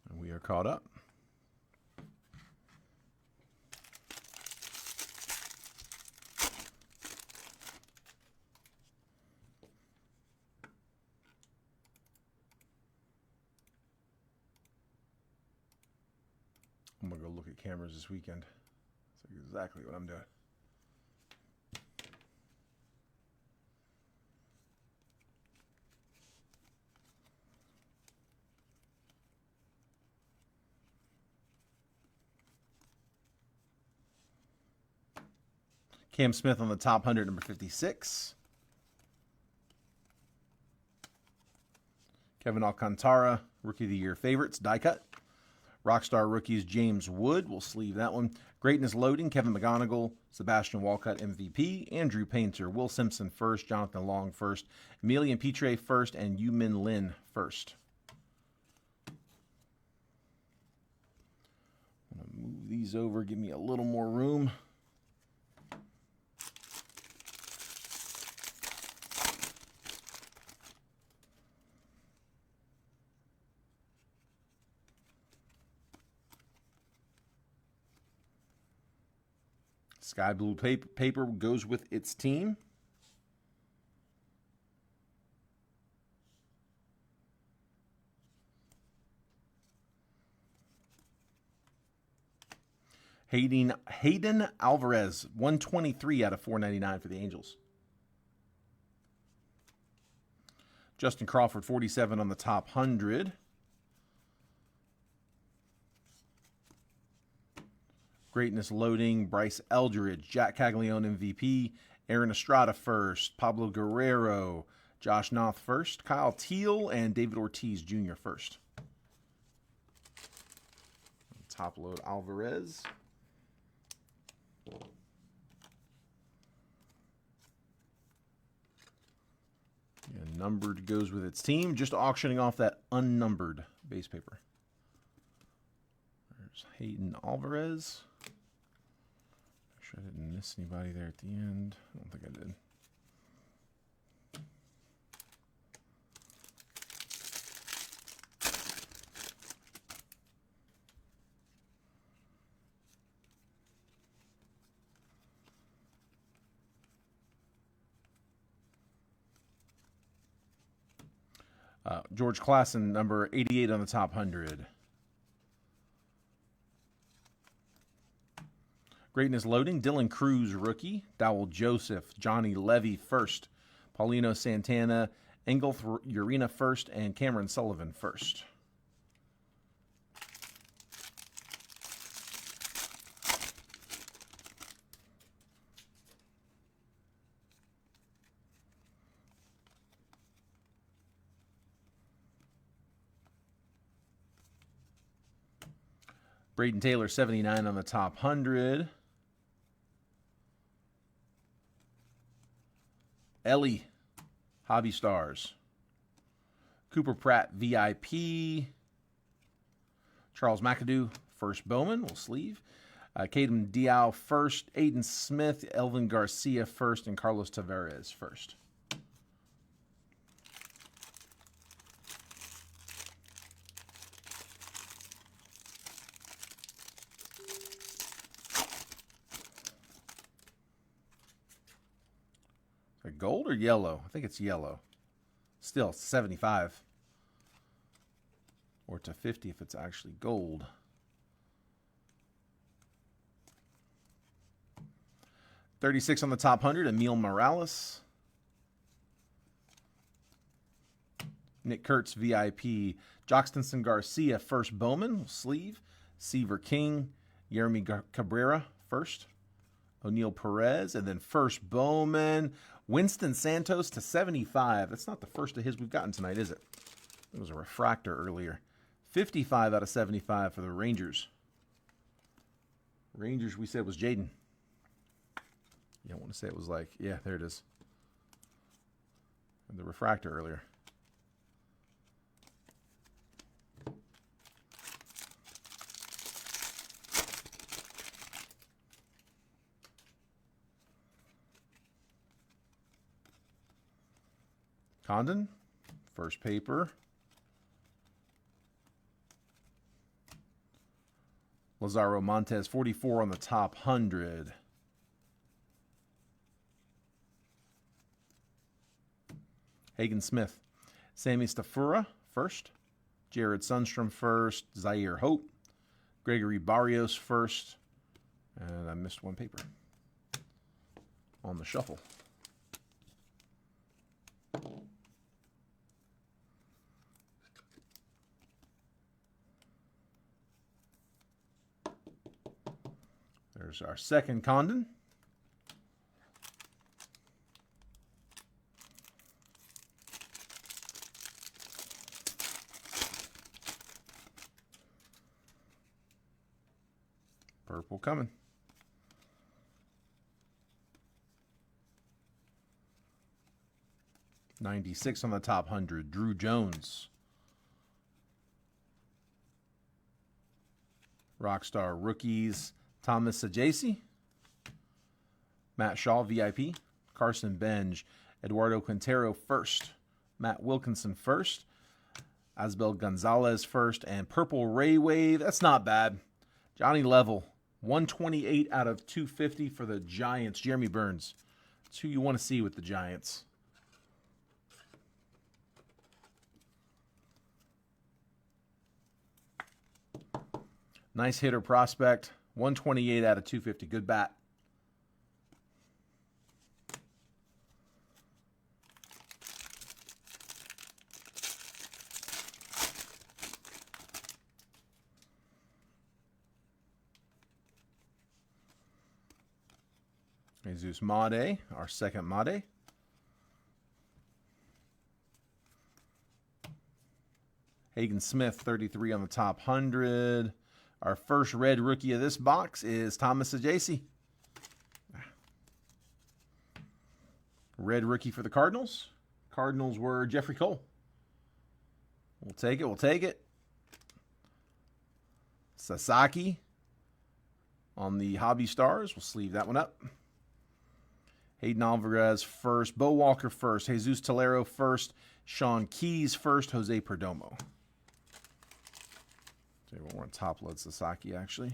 And we are caught up. I'm going to go look at cameras this weekend. That's exactly what I'm doing. Cam Smith on the top 100, number 56. Kevin Alcantara, Rookie of the Year favorites, die cut. Rockstar rookies, James Wood. We'll sleeve that one. Greatness loading, Kevin McGonigal, Sebastian Walcott, MVP. Andrew Painter, Will Simpson first, Jonathan Long first, Emilian Pitre first, and Yu-Min Lin first. I'm going to move these over, give me a little more room. Sky blue paper goes with its team. Hayden Alvarez, 123 out of 499 for the Angels. Justin Crawford, 47 on the top 100. Greatness loading, Bryce Eldridge, Jack Caglione MVP, Aaron Estrada first, Pablo Guerrero, Josh Noth first, Kyle Teal, and David Ortiz Jr. first. Top load Alvarez. And numbered goes with its team. Just auctioning off that unnumbered base paper. There's Hayden Alvarez. Make sure I didn't miss anybody there at the end. I don't think I did. George Klassen, number 88 on the top 100. Greatness loading, Dylan Cruz, rookie. Dowell Joseph, Johnny Levy first. Paulino Santana, Engulf Urena first, and Cameron Sullivan first. Braden Taylor, 79 on the top 100. Ellie, Hobby Stars. Cooper Pratt, VIP. Charles McAdoo, first Bowman, will sleeve. Caden Diao first. Aiden Smith, Elvin Garcia first, and Carlos Tavares first. Gold or yellow? I think it's yellow. Still 75. Or to 50 if it's actually gold. $36 on the top 100, Emil Morales. Nick Kurtz, VIP. Jockstonson Garcia, first Bowman, sleeve. Seaver King, Jeremy Cabrera, first. O'Neill Perez, and then first Bowman. Winston Santos to 75. That's not the first of his we've gotten tonight, is it? It was a refractor earlier. 55 out of 75 for the Rangers. Rangers, we said, was Jaden. You don't want to say it was like, yeah, there it is. And the refractor earlier. Condon, first paper. Lazaro Montes, 44 on the top 100. Hagen Smith. Sammy Stafura, first. Jared Sundstrom, first. Zaire Hope. Gregory Barrios, first. And I missed one paper on the shuffle. There's our second Condon. Purple coming. $96 on the top 100. Drew Jones. Rockstar rookies. Thomas Sajasi. Matt Shaw, VIP. Carson Benj. Eduardo Quintero, first. Matt Wilkinson, first. Asbel Gonzalez, first. And Purple Ray Wave. That's not bad. Johnny Level. 128 out of 250 for the Giants. Jeremy Burns. That's who you want to see with the Giants. Nice hitter prospect. 128 out of 250. Good bat. Jesus Made, our second Made. Hagen Smith, 33 on the top 100. Our first red rookie of this box is Thomas Ajacey. Red rookie for the Cardinals. Cardinals were Jeffrey Cole. We'll take it. We'll take it. Sasaki on the Hobby Stars. We'll sleeve that one up. Hayden Alvarez first. Bo Walker first. Jesus Tolero first. Sean Keys first. Jose Perdomo. So we're going to top load Sasaki actually.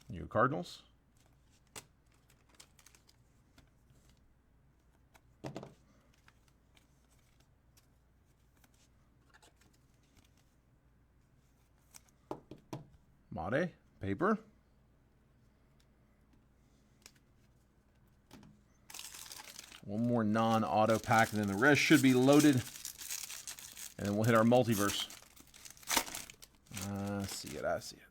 New Cardinals. Made, paper. One more non-auto pack, and then the rest should be loaded. And then we'll hit our multiverse. I see it, I see it.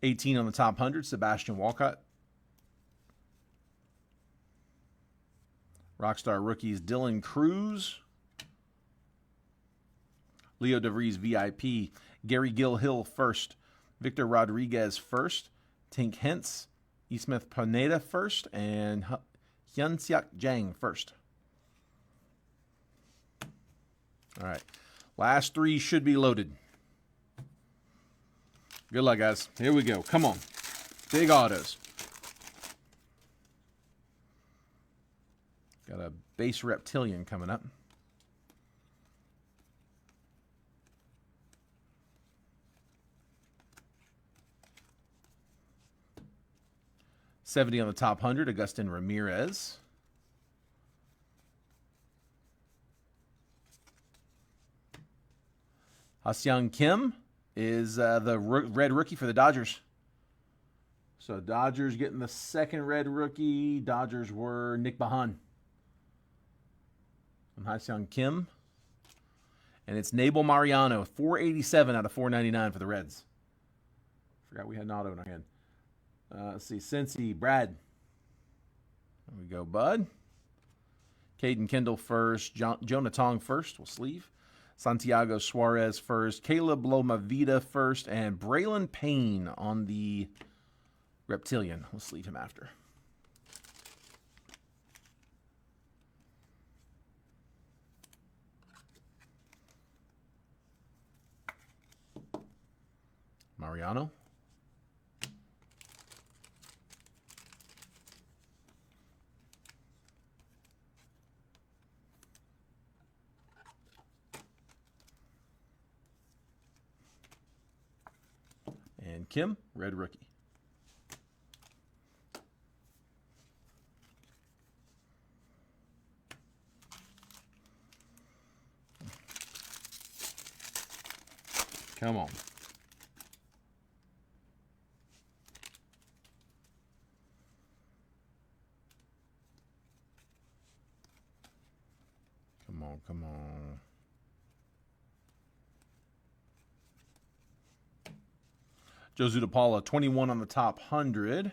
$18 on the top 100, Sebastian Walcott. Rockstar rookies, Dylan Cruz. Leo DeVries VIP. Gary Gill-Hill first. Victor Rodriguez first. Tink Hentz. E. Smith Pineda first. And Hyun-Seok Jang first. All right. Last three should be loaded. Good luck, guys. Here we go. Come on. Big autos. Got a base reptilian coming up. $70 on the top 100, Agustin Ramirez. Ha-Seong Kim is the red rookie for the Dodgers. So Dodgers getting the second red rookie. Dodgers were Nick Bahan. And Ha-Seong Kim. And it's Nabel Mariano, 487 out of 499 for the Reds. Forgot we had an auto in our hand. Let's see, Cincy, Brad. There we go, bud. Caden Kendall first. Jonah Tong first. We'll sleeve. Santiago Suarez first. Caleb Lomavita first. And Braylon Payne on the Reptilian. We'll sleeve him after. Mariano. And Kim, red rookie. Come on. Come on, come on. Joe Zutapala, 21 on the top 100.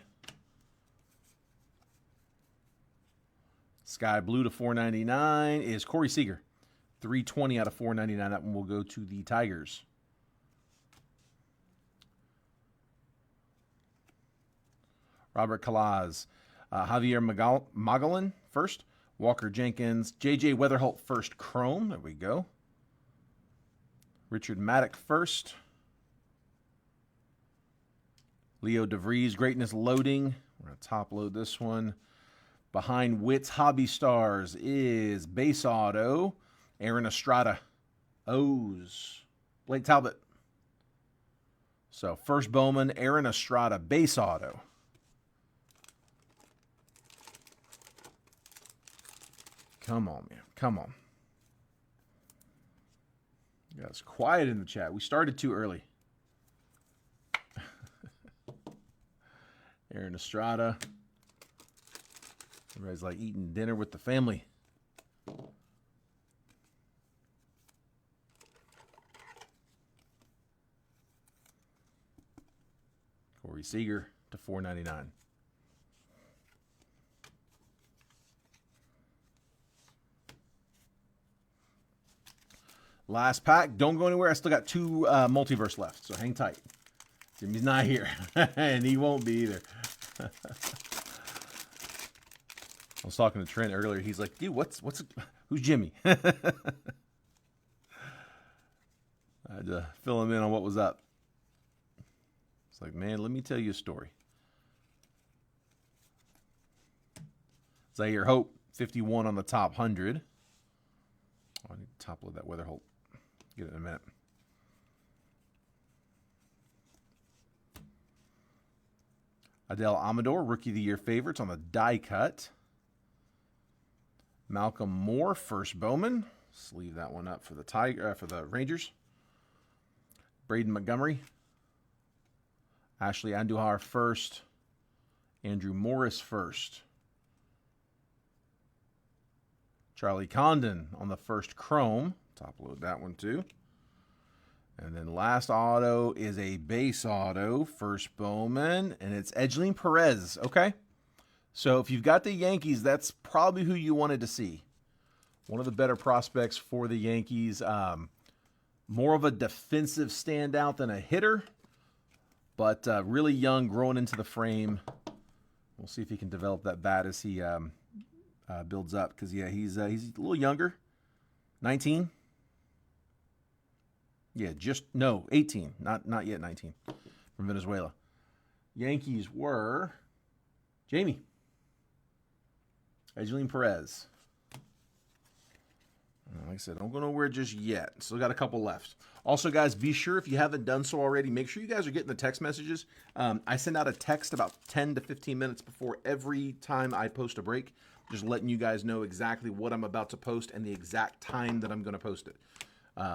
Sky Blue to 499 is Corey Seager. 320 out of 499. That one will go to the Tigers. Robert Calaz. Javier Magellan first. Walker Jenkins. J.J. Weatherholt first. Chrome. There we go. Richard Maddock first. Leo DeVries, Greatness Loading. We're going to top load this one. Behind Witt's Hobby Stars is Base Auto, Aaron Estrada. O's, Blake Talbot. So first Bowman, Aaron Estrada, Base Auto. Come on, man. Come on. You guys quiet in the chat. We started too early. Aaron Estrada. Everybody's like eating dinner with the family. Corey Seager to $4.99. Last pack. Don't go anywhere. I still got 2 multiverse left, so hang tight. Jimmy's not here, and he won't be either. I was talking to Trent earlier. He's like, dude, who's Jimmy? I had to fill him in on what was up. It's like, man, let me tell you a story. Zaire Hope, 51 on the top 100. Oh, I need to top load that Weather Holt. Get it in a minute. Adele Amador, Rookie of the Year favorites on the die cut. Malcolm Moore, first Bowman. Sleeve that one up for the Rangers. Braden Montgomery. Ashley Andujar first. Andrew Morris first. Charlie Condon on the first Chrome. Top load that one too. And then last auto is a base auto, first Bowman, and it's Edgeline Perez. Okay. So if you've got the Yankees, that's probably who you wanted to see. One of the better prospects for the Yankees. More of a defensive standout than a hitter, but really young, growing into the frame. We'll see if he can develop that bat as he builds up. Because, yeah, he's a little younger. 19? Yeah, 18. Not yet 19 from Venezuela. Yankees were Jamie. Edgeline Perez. Like I said, don't go nowhere just yet. Still got a couple left. Also, guys, be sure if you haven't done so already, make sure you guys are getting the text messages. I send out a text about 10 to 15 minutes before every time I post a break, just letting you guys know exactly what I'm about to post and the exact time that I'm going to post it.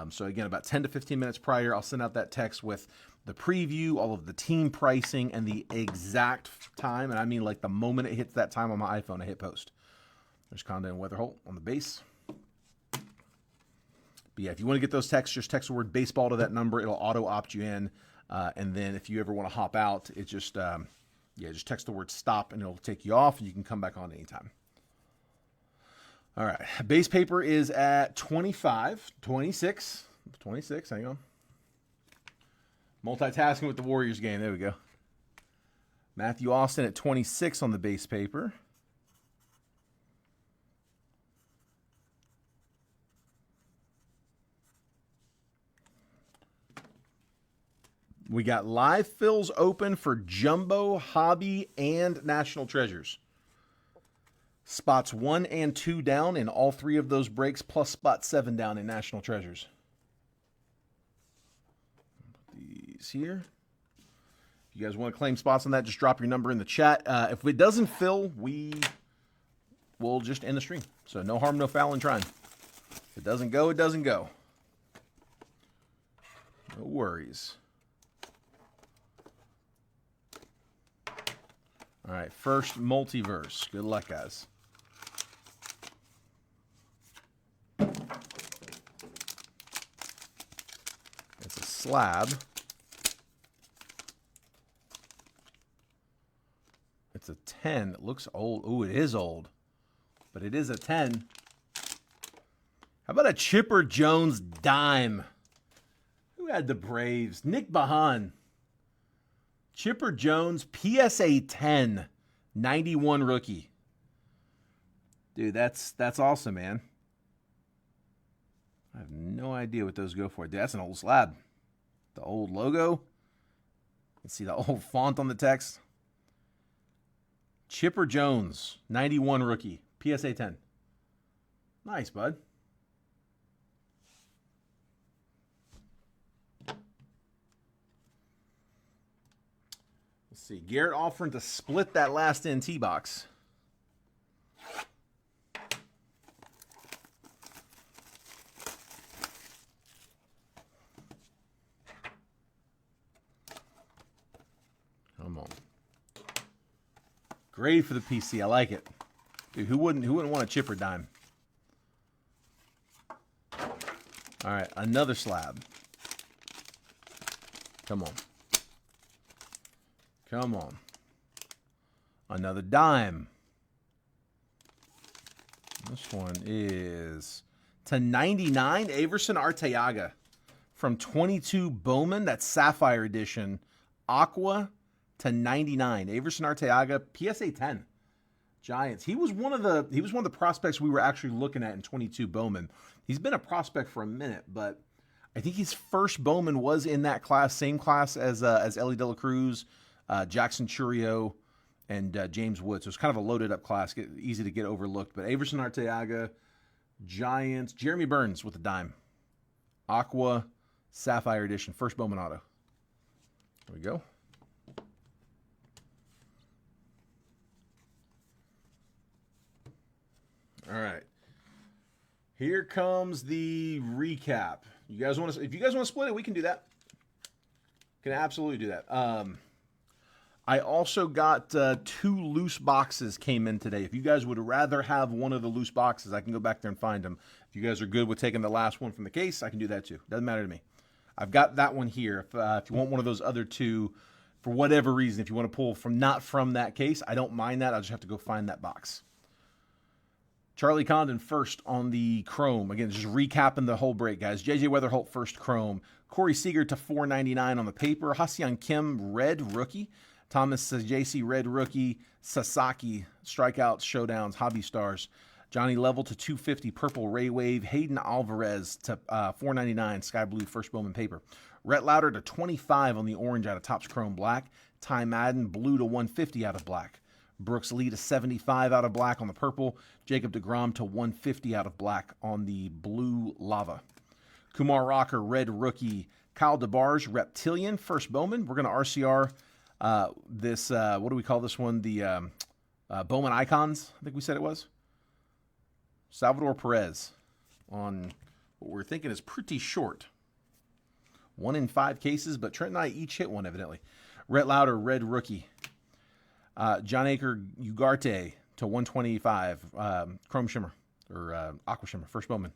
So again, about 10 to 15 minutes prior, I'll send out that text with the preview, all of the team pricing, and the exact time. And I mean like the moment it hits that time on my iPhone, I hit post. There's Condon and Weather Holt on the base. But yeah, if you want to get those texts, just text the word baseball to that number. It'll auto-opt you in. And then if you ever want to hop out, it just text the word stop and it'll take you off and you can come back on anytime. All right, base paper is at 26, hang on. Multitasking with the Warriors game, there we go. Matthew Austin at 26 on the base paper. We got live fills open for Jumbo, Hobby, and National Treasures. Spots 1 and 2 down in all 3 of those breaks, plus spot 7 down in National Treasures. Put these here. If you guys want to claim spots on that, just drop your number in the chat. If it doesn't fill, we will just end the stream. So no harm, no foul in trying. If it doesn't go, it doesn't go. No worries. All right, first multiverse. Good luck, guys. It's a slab. It's a 10. It looks old. Ooh, it is old. But it is a 10. How about a Chipper Jones dime? Who had the Braves? Nick Bahan. Chipper Jones, PSA 10, 91 rookie. Dude, that's awesome, man. I have no idea what those go for. Dude, that's an old slab. The old logo. Let's see the old font on the text. Chipper Jones, 91 rookie, PSA 10. Nice, bud. Let's see. Garrett offering to split that last NT box. Great for the PC. I like it. Dude, who wouldn't want a chipper dime? All right, another slab. Come on. Come on. Another dime. This one is /99 Averson Arteaga from 22 Bowman. That's Sapphire Edition. Aqua /99. Averson Arteaga, PSA 10. Giants. He was one of the prospects we were actually looking at in 22 Bowman. He's been a prospect for a minute, but I think his first Bowman was in that class, same class as Ellie De La Cruz, Jackson Churio, and James Wood. So it's kind of a loaded up class, easy to get overlooked. But Averson Arteaga, Giants, Jeremy Burns with a dime. Aqua, Sapphire Edition, first Bowman auto. There we go. All right. Here comes the recap. If you guys want to split it, we can do that. Can absolutely do that. I also got 2 loose boxes came in today. If you guys would rather have one of the loose boxes, I can go back there and find them. If you guys are good with taking the last one from the case, I can do that too. Doesn't matter to me. I've got that one here. If you want one of those other 2, for whatever reason, if you want to pull not from that case, I don't mind that. I'll just have to go find that box. Charlie Condon first on the Chrome. Again, just recapping the whole break, guys. JJ Weatherholt first Chrome. Corey Seager /499 on the paper. Ha-Seong Kim red rookie. Thomas JC red rookie. Sasaki strikeouts, showdowns, hobby stars. Johnny Level /250 purple Ray Wave. Hayden Alvarez /499 sky blue first Bowman paper. Rhett Lauder /25 on the orange out of Topps Chrome black. Ty Madden blue /150 out of black. Brooks Lee /75 out of black on the purple. Jacob deGrom /150 out of black on the blue lava. Kumar Rocker, red rookie. Kyle DeBarge, Reptilian, first Bowman. We're going to RCR this, what do we call this one? The Bowman Icons, I think we said it was. Salvador Perez on what we're thinking is pretty short. 1 in 5 cases, but Trent and I each hit one, evidently. Rhett Lauder, red rookie. John Aker Ugarte /125, Chrome Shimmer, or Aqua Shimmer, first Bowman.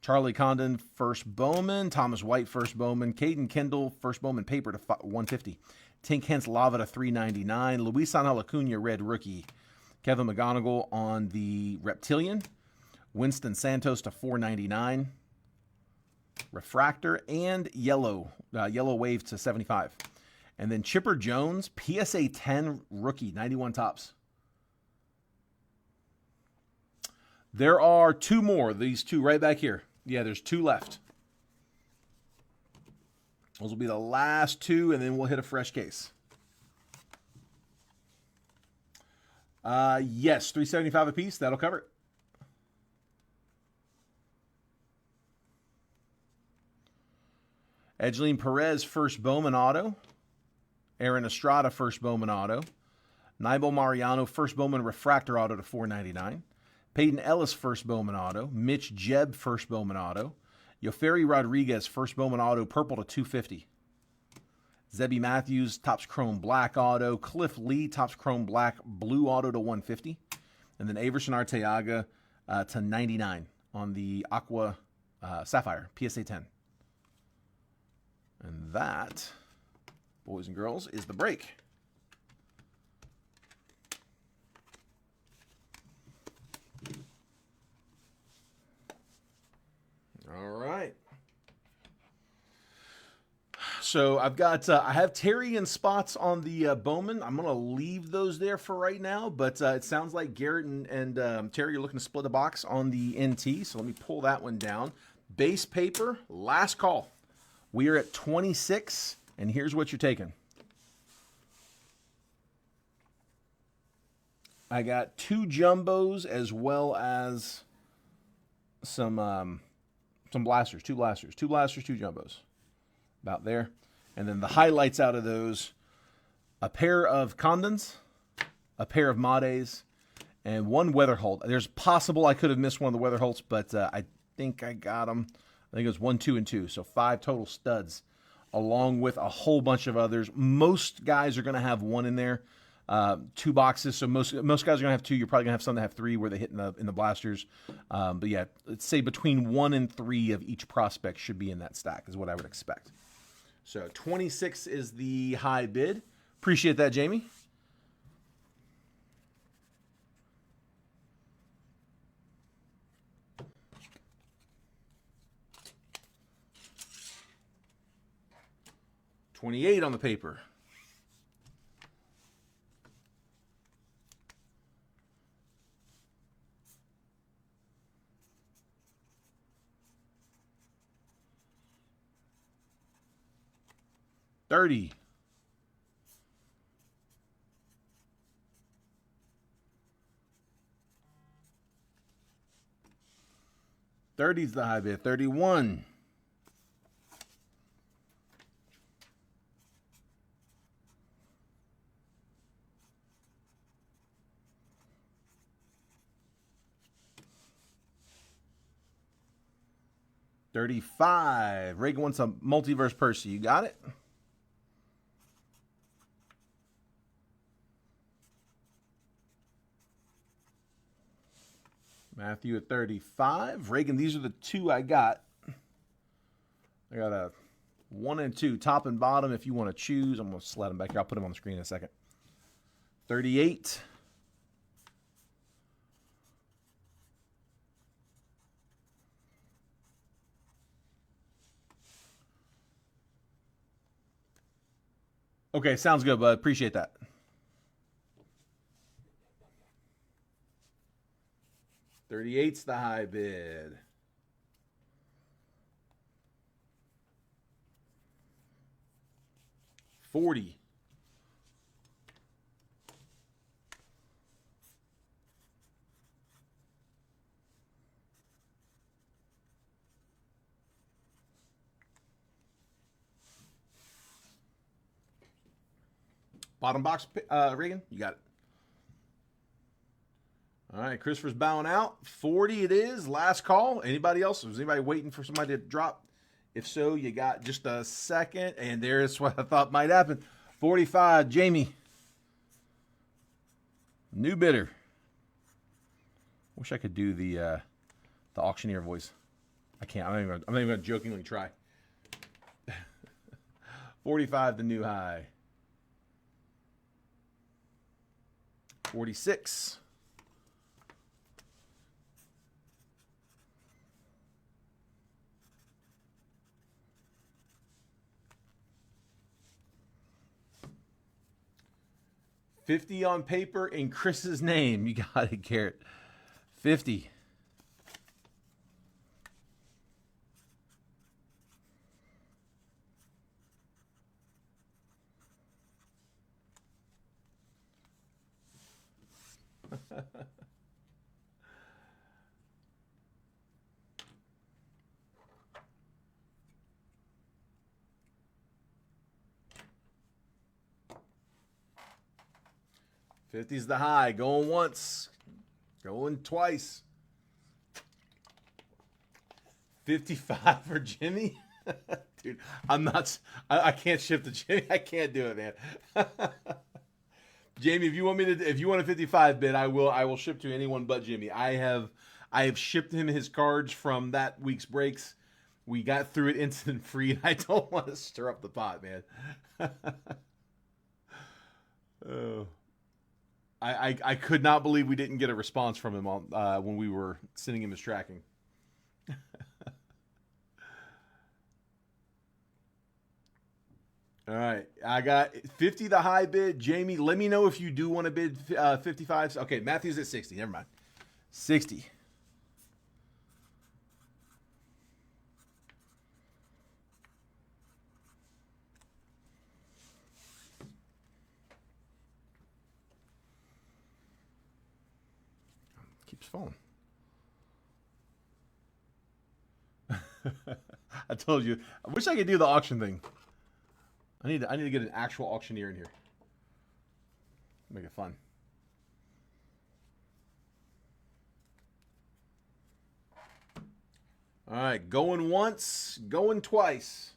Charlie Condon, first Bowman. Thomas White, first Bowman. Caden Kendall, first Bowman paper /150. Tink Hence Lava /399. Luis Angel Acuna, red rookie. Kevin McGonigal on the Reptilian. Winston Santos /499. Refractor and yellow wave /75. And then Chipper Jones, PSA 10 rookie, 91 Topps. There are 2 more. These 2 right back here. Yeah, there's 2 left. Those will be the last 2, and then we'll hit a fresh case. Yes, $375 a piece. That'll cover it. Edgeline Perez, first Bowman auto. Aaron Estrada, first Bowman auto. Nibel Mariano, first Bowman refractor auto /499. Peyton Ellis, first Bowman auto. Mitch Jebb, first Bowman auto. Yoferi Rodriguez, first Bowman auto, purple /250. Zebby Matthews, Topps Chrome black auto. Cliff Lee, Topps Chrome black blue auto /150. And then Averson Arteaga /99 on the Aqua Sapphire, PSA 10. And that, boys and girls, is the break. All right. So I've got, I have Terry and spots on the Bowman. I'm going to leave those there for right now, but it sounds like Garrett and Terry are looking to split a box on the NT. So let me pull that one down. Base paper, last call. We are at 26, and here's what you're taking. I got 2 jumbos as well as some blasters, 2 blasters, 2 blasters, 2 jumbos. About there. And then the highlights out of those, a pair of Condons, a pair of Mades, and 1 Weatherholt. There's possible I could have missed one of the Weatherholts, but I think I got them. I think it was 1, 2, and 2. So 5 total studs, along with a whole bunch of others. Most guys are going to have 1 in there. 2 boxes. So most guys are going to have 2. You're probably going to have some that have 3 where they hit in the blasters. But yeah, let's say between 1 and 3 of each prospect should be in that stack is what I would expect. So 26 is the high bid. Appreciate that, Jamie. $28 on the paper. $30. $30's the high bid. $31. $35. Reagan wants a multiverse Percy. You got it? Matthew at 35. Reagan, these are the 2 I got. I got a 1 and 2, top and bottom. If you want to choose, I'm going to slide them back here. I'll put them on the screen in a second. 38. Okay, sounds good, bud. Appreciate that. $38's the high bid. $40. Bottom box, Reagan, you got it. All right, Christopher's bowing out. 40 it is. Last call. Anybody else? Was anybody waiting for somebody to drop? If so, you got just a second. And there's what I thought might happen. 45, Jamie. New bidder. Wish I could do the auctioneer voice. I can't. I'm not even going to jokingly try. 45, the new high. 46. $50 on paper in Chris's name. You got it, Garrett. 50. $50's the high. Going once. Going twice. 55 for Jimmy. Dude, I can't ship to Jimmy. I can't do it, man. Jamie, if you want a 55 bid, I will ship to anyone but Jimmy. I have shipped him his cards from that week's breaks. We got through it instant free. I don't want to stir up the pot, man. Oh. I could not believe we didn't get a response from him when we were sending him his tracking. All right, I got 50 the high bid. Jamie, let me know if you do want to bid 55. Okay, Matthew's at 60. Never mind. 60. Keeps falling. I told you. I wish I could do the auction thing. I need to get an actual auctioneer in here. Make it fun. All right, going once, going twice.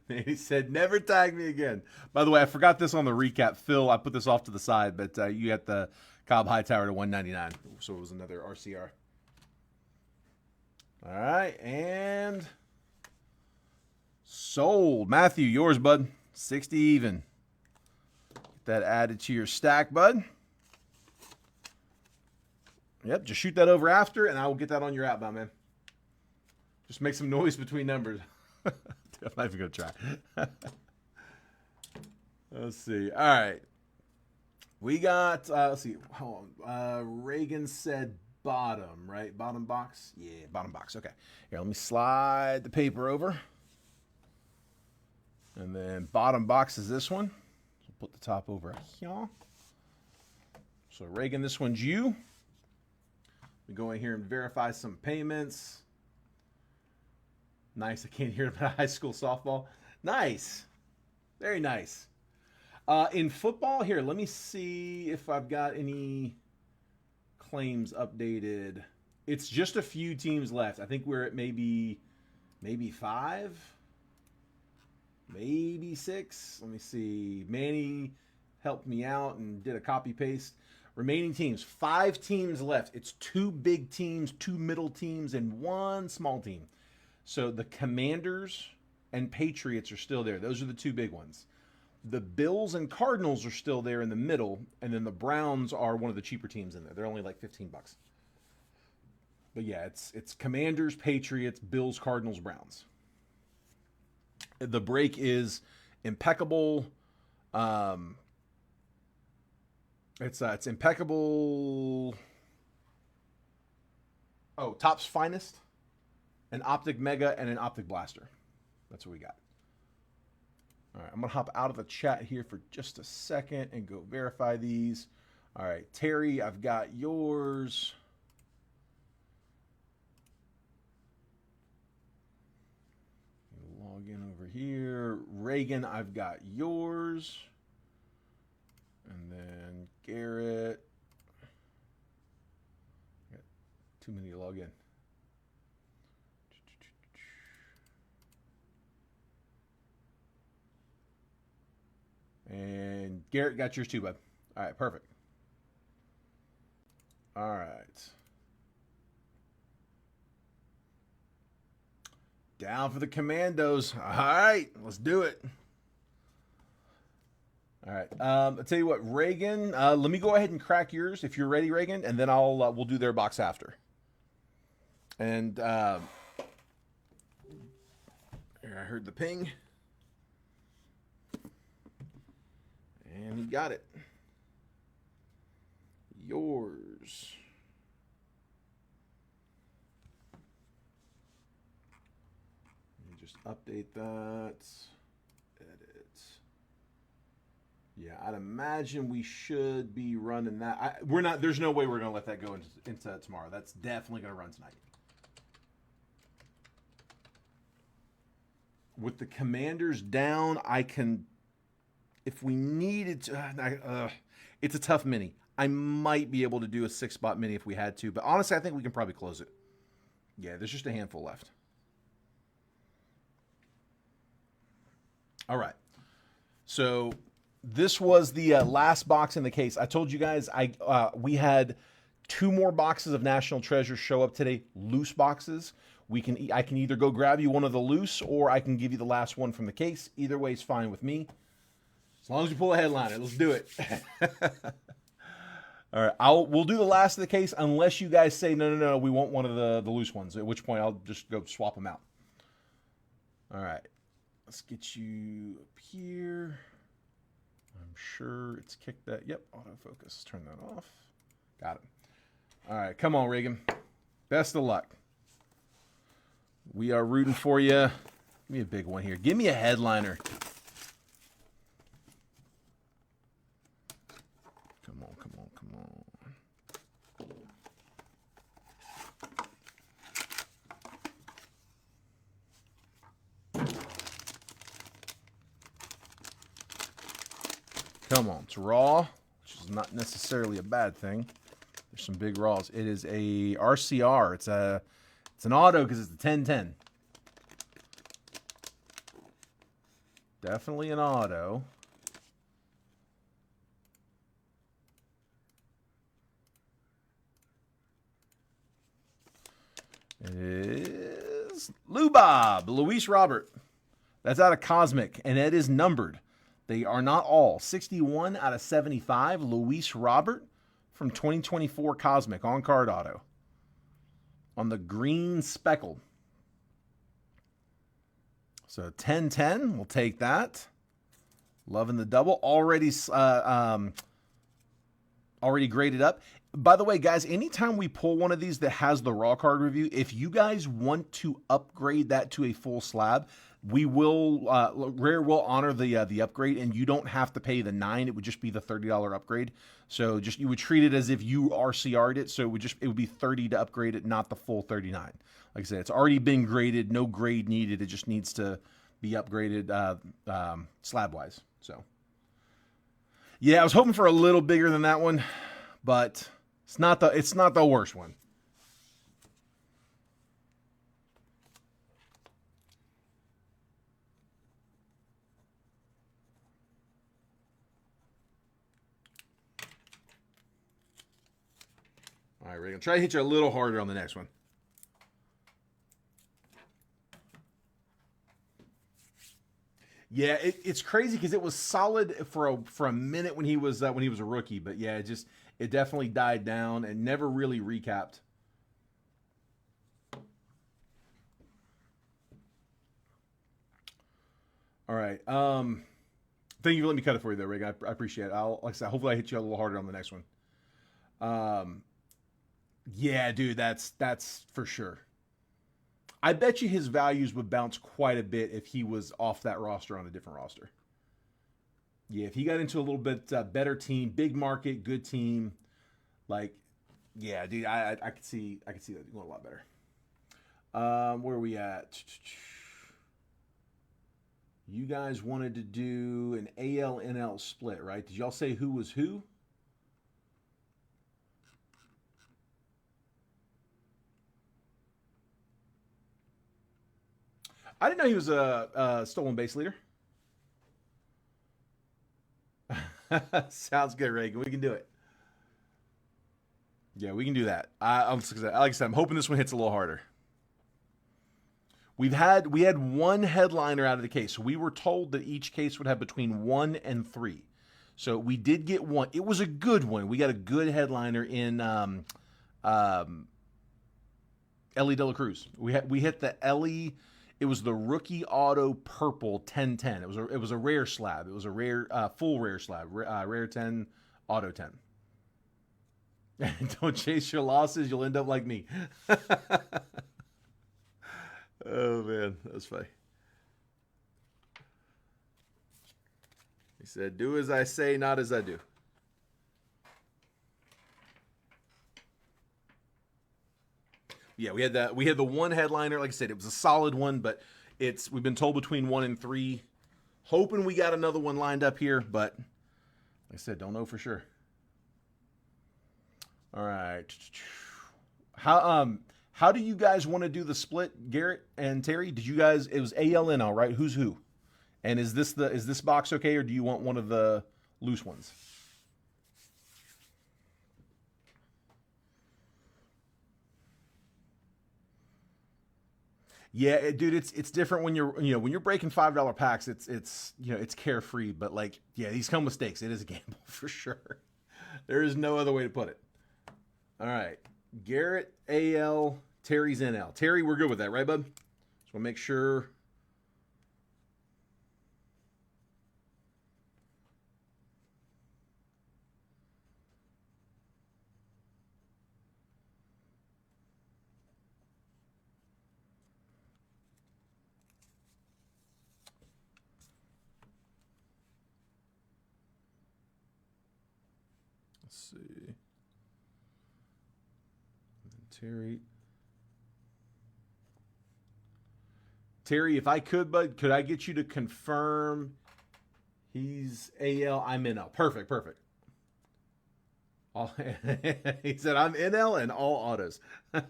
He said, never tag me again. By the way, I forgot this on the recap. Phil, I put this off to the side, but you got the Cobb Hightower to 199. So it was another RCR. All right, and sold. Matthew, yours, bud. 60 even. Get that added to your stack, bud. Yep, just shoot that over after, and I will get that on your outbound, man. Just make some noise between numbers. I'm not even going to try. Let's see. All right. We got, let's see. Hold on. Reagan said bottom, right? Bottom box? Yeah, bottom box. Okay. Here, let me slide the paper over. And then bottom box is this one. So put the top over here. So Reagan, this one's you. We go in here and verify some payments. Nice. I can't hear about high school softball. Nice. Very nice. In football, here, let me see if I've got any claims updated. It's just a few teams left. I think we're at maybe 5, maybe 6. Let me see. Manny helped me out and did a copy paste. Remaining teams, 5 teams left. It's 2 big teams, 2 middle teams, and 1 small team. So the Commanders and Patriots are still there. Those are the 2 big ones. The Bills and Cardinals are still there in the middle, and then the Browns are one of the cheaper teams in there. They're only like $15. But yeah, it's Commanders, Patriots, Bills, Cardinals, Browns. The break is impeccable. It's impeccable. Oh, Topps Finest, an Optic Mega, and an Optic Blaster. That's what we got. All right, I'm going to hop out of the chat here for just a second and go verify these. All right, Terry, I've got yours. Log in over here. Reagan, I've got yours. And then Garrett. Got too many to log in. And Garrett got yours too, bud. All right, perfect. All right. Down for the Commandos. All right, let's do it. All right. I'll tell you what, Reagan, let me go ahead and crack yours if you're ready, Reagan, and then we'll do their box after. And here, I heard the ping. And he got it. Yours. Let me just update that. Edit. Yeah, I'd imagine we should be running that. We're not. There's no way we're going to let that go into tomorrow. That's definitely going to run tonight. With the Commanders down, I can... If we needed to, it's a tough mini. I might be able to do a 6-spot mini if we had to, but honestly, I think we can probably close it. Yeah, there's just a handful left. All right. So this was the last box in the case. I told you guys we had 2 more boxes of National Treasures show up today, loose boxes. I can either go grab you one of the loose, or I can give you the last one from the case. Either way is fine with me. As long as you pull a headliner, let's do it. All right, we'll do the last of the case unless you guys say, no, we want one of the loose ones, at which point I'll just go swap them out. All right, let's get you up here. I'm sure it's kicked that. Yep, autofocus. Let's turn that off. Got it. All right, come on, Reagan. Best of luck. We are rooting for you. Give me a big one here. Give me a headliner. Come on, it's raw, which is not necessarily a bad thing. There's some big raws. It is a RCR. It's an auto because it's a 10-10. Definitely an auto. It is Luis Robert. That's out of Cosmic, and it is numbered. They are not all. 61 out of 75, Luis Robert from 2024 Cosmic on card auto. On the green speckled. So 10-10, we'll take that. Loving the double. Already graded up. By the way, guys, anytime we pull one of these that has the raw card review, if you guys want to upgrade that to a full slab, we will, Rare will honor the upgrade, and you don't have to pay the $9. It would just be the $30 upgrade. So you would treat it as if you RCR'd it. So it would be $30 to upgrade it, not the full $39. Like I said, it's already been graded, no grade needed. It just needs to be upgraded slab wise. So yeah, I was hoping for a little bigger than that one, but it's not the worst one. All right, we're gonna try to hit you a little harder on the next one. Yeah, it's crazy because it was solid for a minute when he was a rookie, but yeah, it definitely died down and never really recapped. All right, thank you for letting me cut it for you there, Rick. I appreciate it. Like I said, hopefully I hit you a little harder on the next one. Yeah, dude, that's for sure. I bet you his values would bounce quite a bit if he was off that roster on a different roster. Yeah, if he got into a little bit better team, big market, good team, like, yeah, dude, I could see that going a lot better. Where are we at? You guys wanted to do an AL-NL split, right? Did y'all say who was who? I didn't know he was a stolen base leader. Sounds good, Reagan. We can do it. Yeah, we can do that. Like I said, I'm hoping this one hits a little harder. We had one headliner out of the case. So we were told that each case would have between 1 and 3. So we did get one. It was a good one. We got a good headliner in Ellie De La Cruz. We hit the Ellie. It was the rookie auto purple 10-10. It was a rare slab. It was a rare full rare slab. Rare 10, auto 10. Don't chase your losses. You'll end up like me. Oh man, that's funny. He said, "Do as I say, not as I do." Yeah, we had the one headliner. Like I said, it was a solid one, but we've been told between 1 and 3. Hoping we got another one lined up here, but like I said, don't know for sure. All right. How do you guys want to do the split, Garrett and Terry? Did you guys? It was ALNL, right? Who's who? And is this box okay, or do you want one of the loose ones? Yeah, dude, it's different when you're breaking $5 packs. It's carefree, but like, yeah, these come with stakes. It is a gamble for sure. There is no other way to put it. All right, Garrett AL, Terry's NL. Terry, we're good with that, right, bud? Just want to make sure. Let's see. Terry, if I could, bud, could I get you to confirm he's AL, I'm NL? Perfect. He said I'm NL and all autos. Oh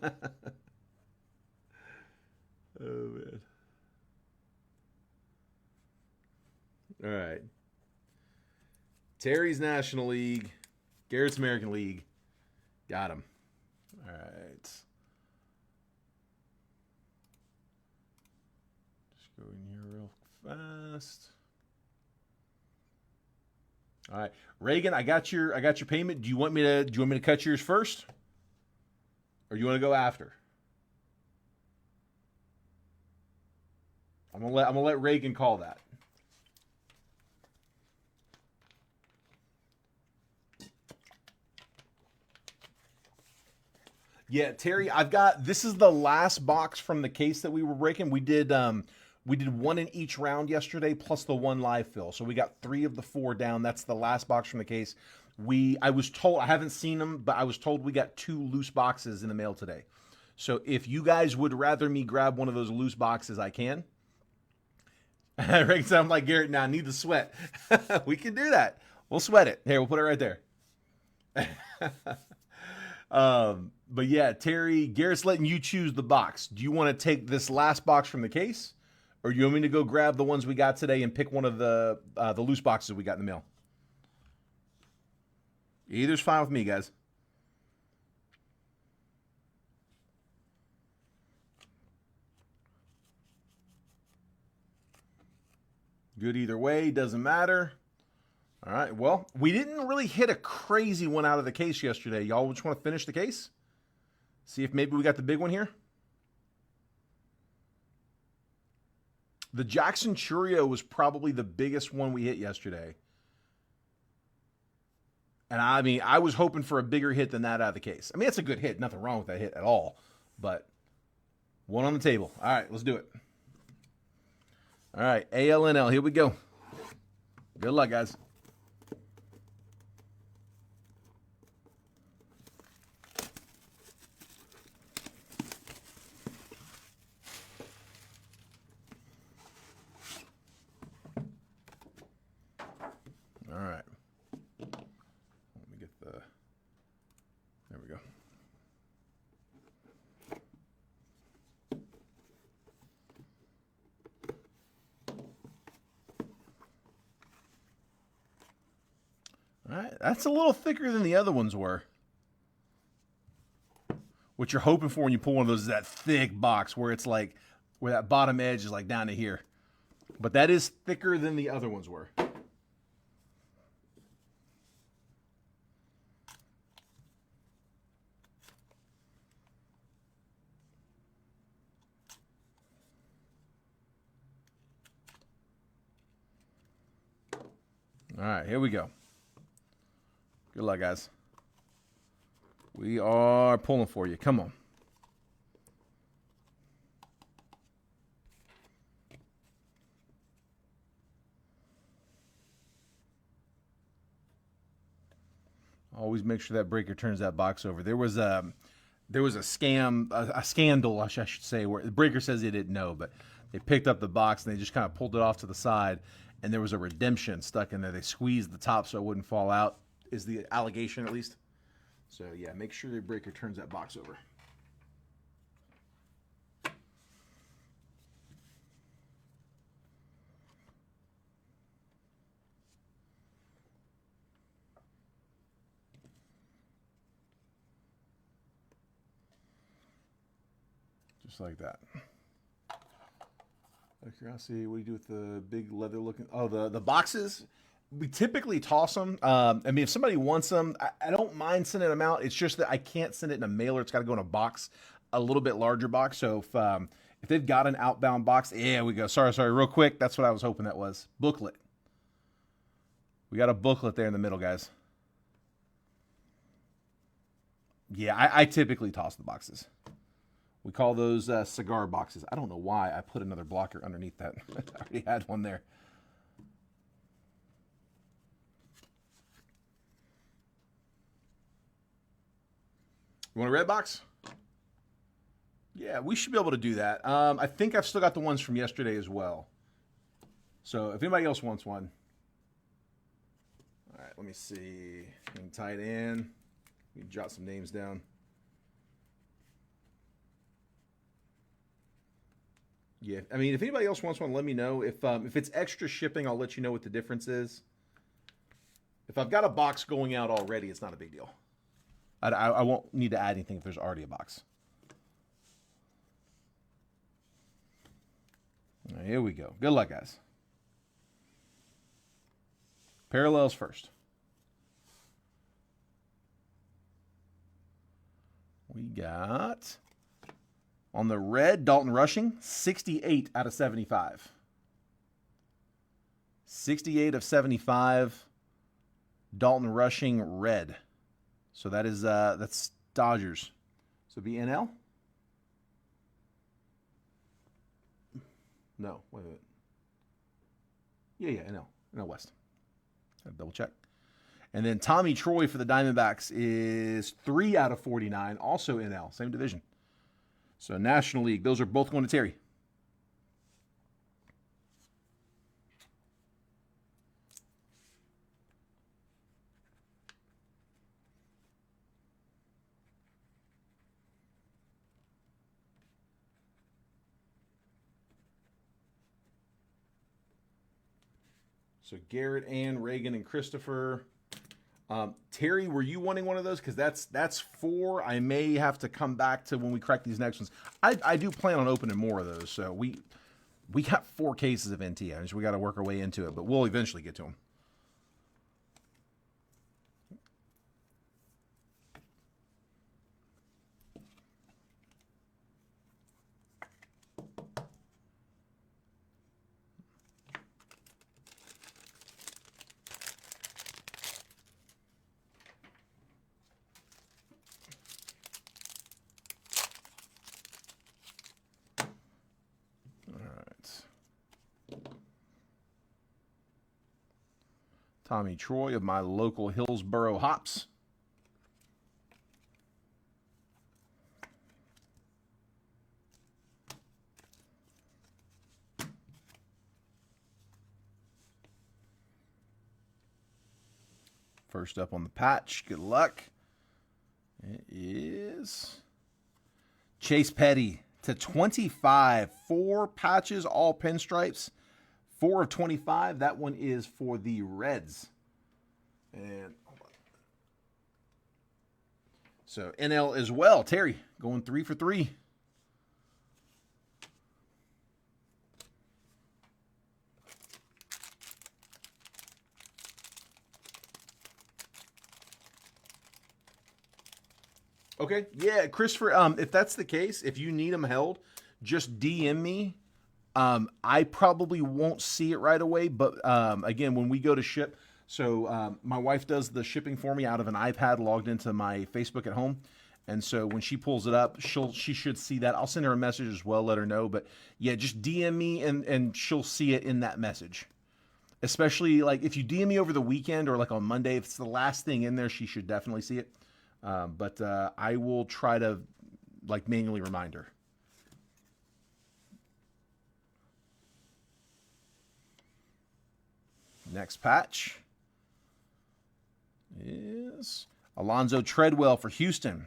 man. All right. Terry's National League. Garrett's American League. Got him. All right. Just go in here real fast. All right, Reagan, I got your payment. Do you want me to cut yours first, or do you want to go after? I'm gonna let Reagan call that. Yeah, Terry, this is the last box from the case that we were breaking. We did one in each round yesterday, plus the one live fill. So we got 3 of the 4 down. That's the last box from the case. I was told, I haven't seen them, but I was told we got 2 loose boxes in the mail today. So if you guys would rather me grab one of those loose boxes, I can. Reagan said, I'm like, Garrett, now I need the sweat. We can do that. We'll sweat it. Here, we'll put it right there. But yeah, Terry, Garrett's letting you choose the box. Do you want to take this last box from the case, or do you want me to go grab the ones we got today and pick one of the loose boxes we got in the mail? Either's fine with me, guys. Good either way, doesn't matter. All right, well, we didn't really hit a crazy one out of the case yesterday. Y'all just want to finish the case? See if maybe we got the big one here? The Jackson Churio was probably the biggest one we hit yesterday. And I mean, I was hoping for a bigger hit than that out of the case. I mean, it's a good hit. Nothing wrong with that hit at all. But one on the table. All right, let's do it. All right, ALNL, here we go. Good luck, guys. All right. Let me get the... There we go. All right, that's a little thicker than the other ones were. What you're hoping for when you pull one of those is that thick box where it's like, where that bottom edge is like down to here. But that is thicker than the other ones were. All right, here we go. Good luck, guys. We are pulling for you. Come on. Always make sure that breaker turns that box over. There was a scam, a scandal, I should say, where the breaker says they didn't know, but they picked up the box and they just kind of pulled it off to the side, and there was a redemption stuck in there. They squeezed the top so it wouldn't fall out, is the allegation at least. So yeah, make sure the breaker turns that box over. Just like that. Out of curiosity, what do you do with the big leather looking? Oh, the boxes. We typically toss them. I mean, if somebody wants them, I don't mind sending them out. It's just that I can't send it in a mailer. It's got to go in a box, a little bit larger box. So if they've got an outbound box, yeah, we go. Sorry, real quick. That's what I was hoping that was. Booklet. We got a booklet there in the middle, guys. Yeah, I typically toss the boxes. We call those cigar boxes. I don't know why I put another blocker underneath that. I already had one there. You want a red box? Yeah, we should be able to do that. I think I've still got the ones from yesterday as well. So if anybody else wants one. All right, let me see. Hang tight in. Let me jot some names down. Yeah, I mean, if anybody else wants one, let me know. If it's extra shipping, I'll let you know what the difference is. If I've got a box going out already, it's not a big deal. I won't need to add anything if there's already a box. Right, here we go. Good luck, guys. Parallels first. We got, on the red, Dalton Rushing, 68 out of 75. 68 of 75, Dalton Rushing red. So that is, that's Dodgers. So be NL? No, wait a minute. Yeah, NL. NL West. Gotta double check. And then Tommy Troy for the Diamondbacks is 3 out of 49, also NL, same division. So National League, those are both going to Terry. So Garrett, Ann, Reagan, and Christopher. Terry, were you wanting one of those? Because that's 4. I may have to come back to when we crack these next ones. I do plan on opening more of those. So we got 4 cases of NT. We got to work our way into it, but we'll eventually get to them. Tommy Troy of my local Hillsboro Hops. First up on the patch, good luck. It is Chase Petty to 25. 4 patches, all pinstripes. 4 of 25. That one is for the Reds. And so NL as well. Terry going 3 for 3. Okay, yeah, Christopher, if that's the case, if you need them held, just DM me. I probably won't see it right away, but again, when we go to ship, so my wife does the shipping for me out of an iPad logged into my Facebook at home. And so when she pulls it up, she should see that. I'll send her a message as well, let her know. But yeah, just DM me and she'll see it in that message. Especially like if you DM me over the weekend or like on Monday, if it's the last thing in there, she should definitely see it. But I will try to like manually remind her. Next patch is Alonzo Treadwell for Houston.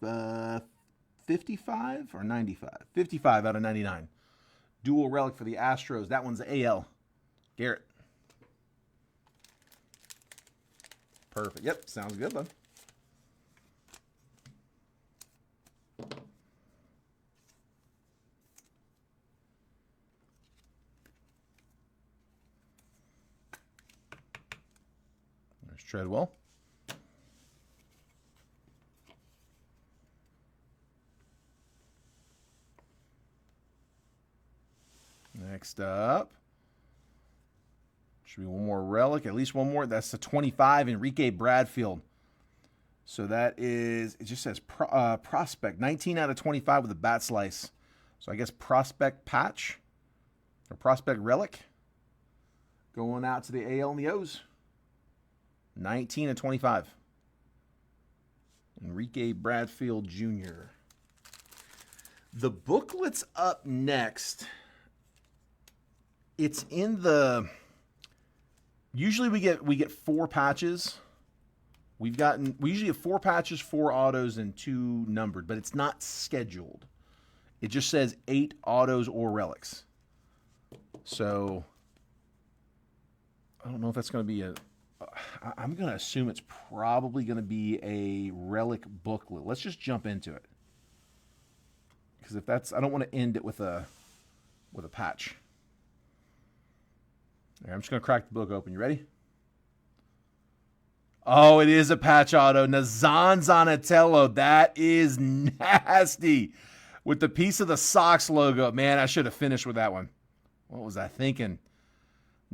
55 or 95? 55 out of 99. Dual relic for the Astros. That one's AL. Garrett. Perfect. Yep, sounds good, bud. There's Treadwell. Next up, should be one more relic, at least one more. That's the 25, Enrique Bradfield. So that is, it just says prospect, 19 out of 25 with a bat slice. So I guess prospect patch or prospect relic going out to the AL and the O's. 19 of 25. Enrique Bradfield Jr. The booklet's up next. It's in the, usually we get 4 patches. We usually have 4 patches, 4 autos, and 2 numbered, but it's not scheduled. It just says 8 autos or relics. So I don't know if that's going to be a... I'm going to assume it's probably going to be a relic booklet. Let's just jump into it. Because if that's... I don't want to end it with a patch. Right, I'm just going to crack the book open. You ready? Oh, it is a patch auto. Nazan Zanatello. That is nasty. With the piece of the Sox logo. Man, I should have finished with that one. What was I thinking?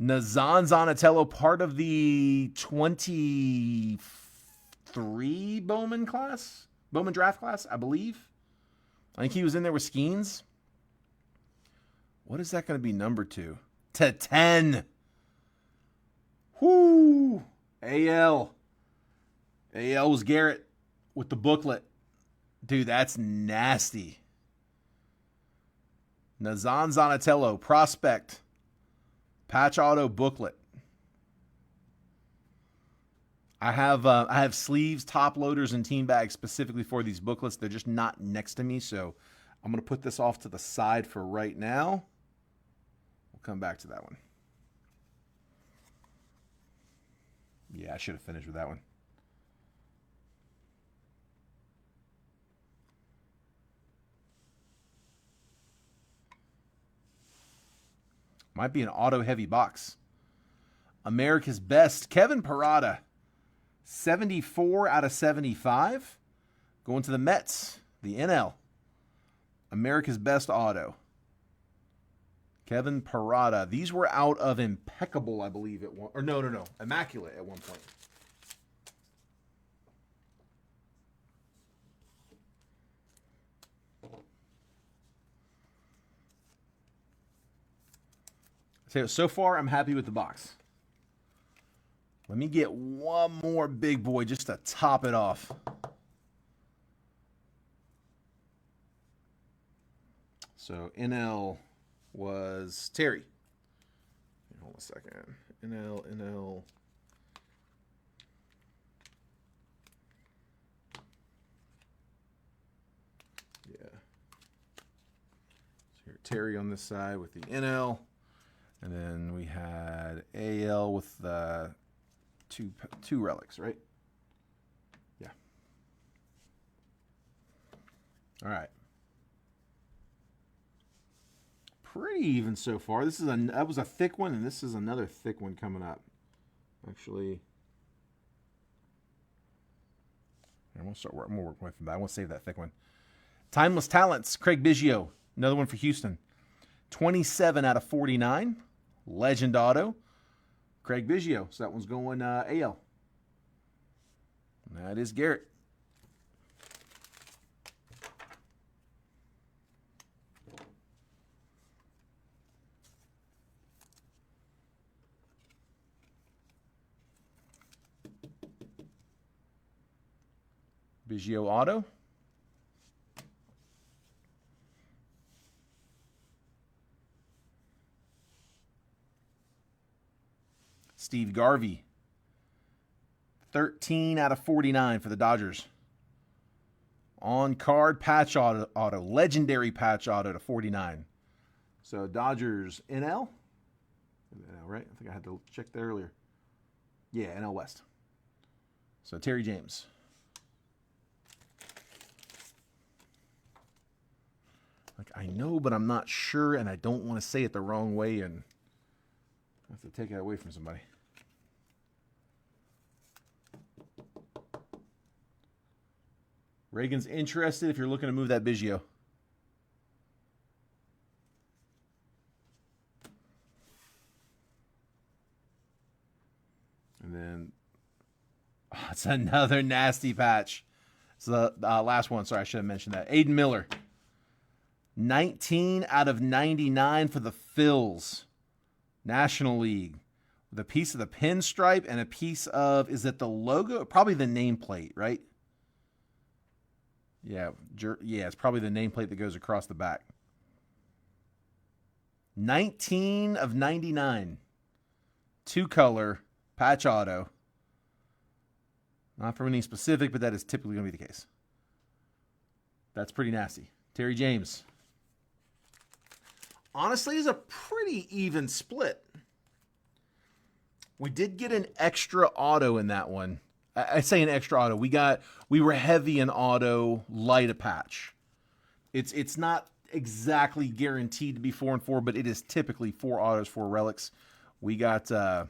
Nazan Zanatello, part of the 23 Bowman draft class, I believe. I think he was in there with Skeens. What is that going to be number to? To 10. Whoo! AL was Garrett with the booklet. Dude, that's nasty. Nazan Zanatello, prospect. Patch auto booklet. I have sleeves, top loaders, and team bags specifically for these booklets. They're just not next to me, so I'm going to put this off to the side for right now. We'll come back to that one. Yeah, I should have finished with that one. Might be an auto-heavy box. America's Best, Kevin Parada. 74 out of 75. Going to the Mets, the NL. America's Best auto. Kevin Parada. These were out of Impeccable, I believe, at one... Or no. Immaculate at one point. So far, I'm happy with the box. Let me get one more big boy just to top it off. So NL was Terry. Hold on a second. NL. Yeah. So here, Terry on this side with the NL. And then we had AL with the two relics, right? Yeah. All right. Pretty even so far. That was a thick one, and this is another thick one coming up. Actually, I'm gonna work with that. I won't save that thick one. Timeless Talents, Craig Biggio, another one for Houston. 27 out of 49. Legend auto, Craig Biggio. So that one's going AL. That is Garrett. Biggio auto. Steve Garvey. 13 out of 49 for the Dodgers. On card patch auto. Legendary patch auto to 49. So Dodgers NL. Right? I think I had to check that earlier. Yeah, NL West. So Terry James. Like, I know, but I'm not sure, and I don't want to say it the wrong way and have to take it away from somebody. Reagan's interested if you're looking to move that Biggio. And then, it's another nasty patch. So the last one, sorry, I should have mentioned that. Aiden Miller. 19 out of 99 for the Phils. National League. With a piece of the pinstripe and a piece of, is it the logo? Probably the nameplate, right? Yeah, it's probably the nameplate that goes across the back. 19 of 99. Two-color patch auto. Not from any specific, but that is typically going to be the case. That's pretty nasty. Terry James. honestly is a pretty even split. We did get an extra auto in that one. I say an extra auto. We were heavy in auto, light a patch. It's not exactly guaranteed to be 4 and 4, but it is typically 4 autos, 4 relics. We got 5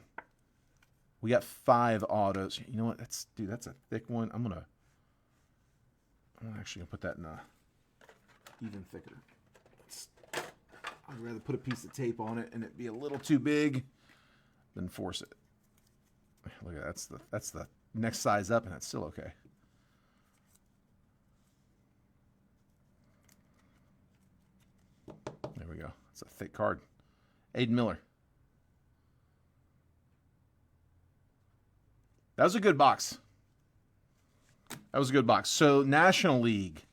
autos. You know what? That's a thick one. I'm actually gonna put that in a even thicker. I'd rather put a piece of tape on it and it be a little too big than force it. Look at that. That's the next size up, and that's still okay. There we go. It's a thick card. Aiden Miller. That was a good box. So National League.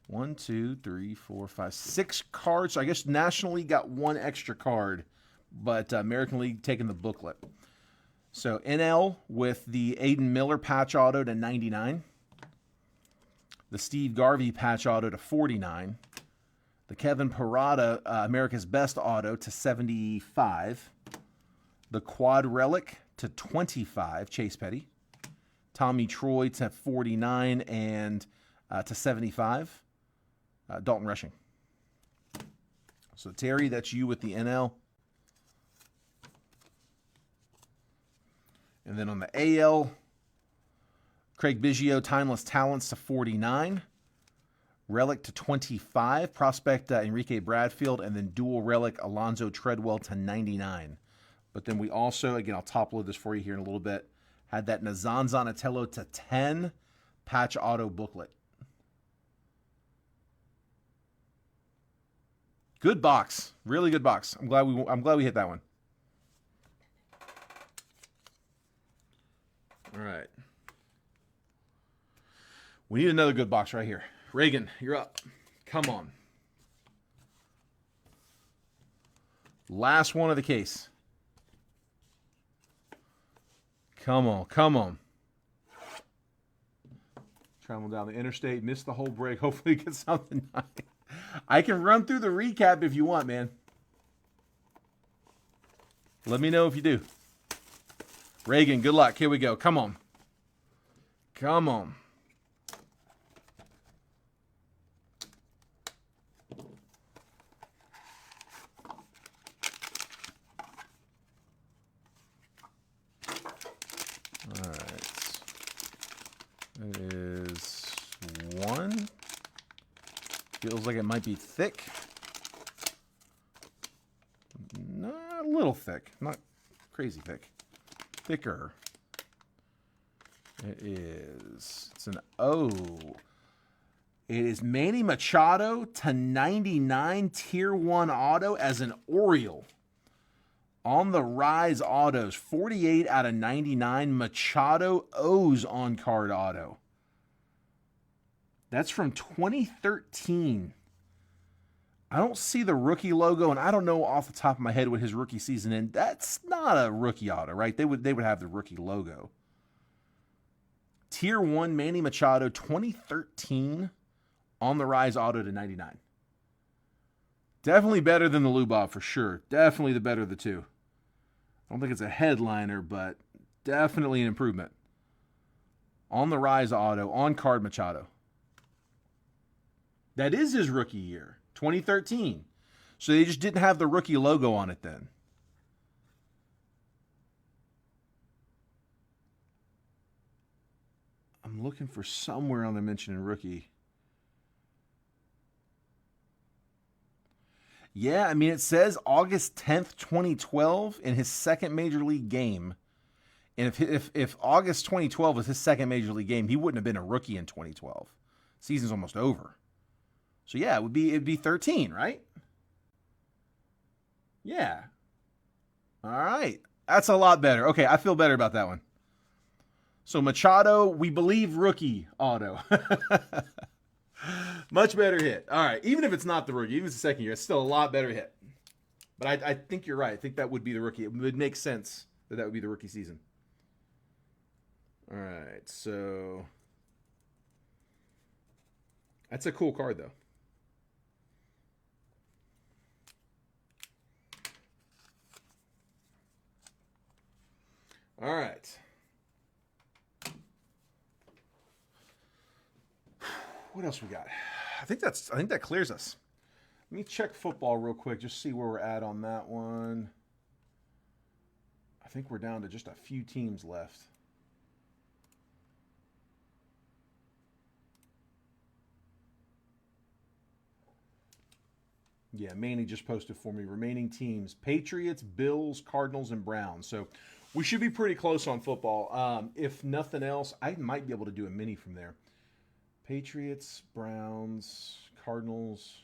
1, 2, 3, 4, 5, 6 cards. So I guess National League got 1 extra card, but American League taking the booklet. So NL with the Aiden Miller patch auto to 99. The Steve Garvey patch auto to 49. The Kevin Parada America's Best auto to 75. The Quad Relic to 25, Chase Petty. Tommy Troy to 49 and to 75, Dalton Rushing. So Terry, that's you with the NL. And then on the AL, Craig Biggio, Timeless Talents to 49. Relic to 25. Prospect Enrique Bradfield. And then Dual Relic Alonzo Treadwell to 99. But then we also, again, I'll top load this for you here in a little bit, had that Nazan Zanatello to 10 patch auto booklet. Good box. Really good box. I'm glad we hit that one. All right. We need another good box right here. Reagan, you're up. Come on. Last one of the case. Come on. Traveling down the interstate, missed the whole break. Hopefully get something nice. I can run through the recap if you want, man. Let me know if you do. Reagan, good luck. Here we go. Come on. All right. That is 1. Feels like it might be thick. Not a little thick. Not crazy thick. Thicker. It's an O. It is Manny Machado to 99 Tier 1 auto as an Oriole. On the Rise autos, 48 out of 99 Machado O's on card auto. That's from 2013. I don't see the rookie logo, and I don't know off the top of my head what his rookie season in. That's not a rookie auto, right? They would have the rookie logo. Tier 1 Manny Machado 2013 on the Rise auto to 99. Definitely better than the Lubob for sure. Definitely the better of the two. I don't think it's a headliner, but definitely an improvement. On the Rise auto, on card Machado. That is his rookie year, 2013. So they just didn't have the rookie logo on it then. I'm looking for somewhere on the mentioning rookie. Yeah, I mean, it says August 10th, 2012 in his second major league game. And if August 2012 was his second major league game, he wouldn't have been a rookie in 2012. Season's almost over. So yeah, it'd be 13, right? Yeah. All right. That's a lot better. Okay, I feel better about that one. So Machado, we believe rookie auto. Much better hit. All right. Even if it's not the rookie, even if it's the second year, it's still a lot better hit. But I think you're right. I think that would be the rookie. It would make sense that would be the rookie season. All right. So that's a cool card, though. All right. What else we got? I think that clears us. Let me check football real quick, just see where we're at on that one. I think we're down to just a few teams left. Yeah, Manny just posted for me. Remaining teams: Patriots, Bills, Cardinals, and Browns. So we should be pretty close on football. If nothing else, I might be able to do a mini from there. Patriots, Browns, Cardinals,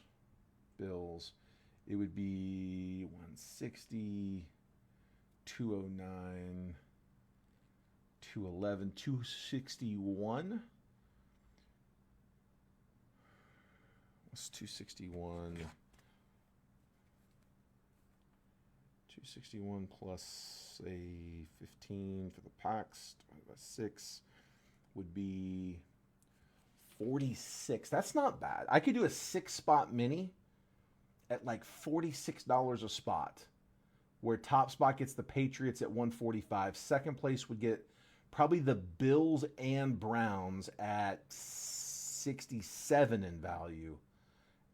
Bills. It would be 160, 209, 211, 261. What's 261? 261 plus a 15 for the packs, divided by 6 would be 46. That's not bad. I could do a 6-spot mini at like $46 a spot, where top spot gets the Patriots at 145. Second place would get probably the Bills and Browns at 67 in value.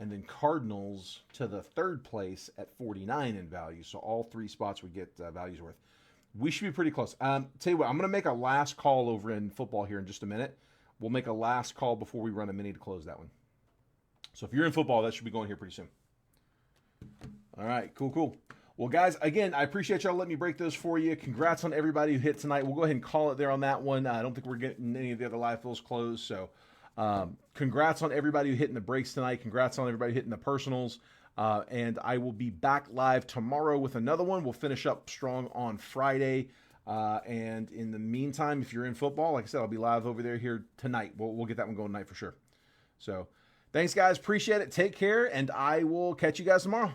And then Cardinals to the third place at 49 in value. So all 3 spots would get values worth. We should be pretty close. Tell you what, I'm going to make a last call over in football here in just a minute. We'll make a last call before we run a mini to close that one. So if you're in football, that should be going here pretty soon. All right, cool. Well, guys, again, I appreciate y'all letting me break those for you. Congrats on everybody who hit tonight. We'll go ahead and call it there on that one. I don't think we're getting any of the other live fills closed. So congrats on everybody who hit in the breaks tonight. Congrats on everybody hitting the personals. And I will be back live tomorrow with another one. We'll finish up strong on Friday. And in the meantime, if you're in football, like I said, I'll be live over there here tonight. We'll get that one going tonight for sure. So thanks, guys. Appreciate it. Take care, and I will catch you guys tomorrow.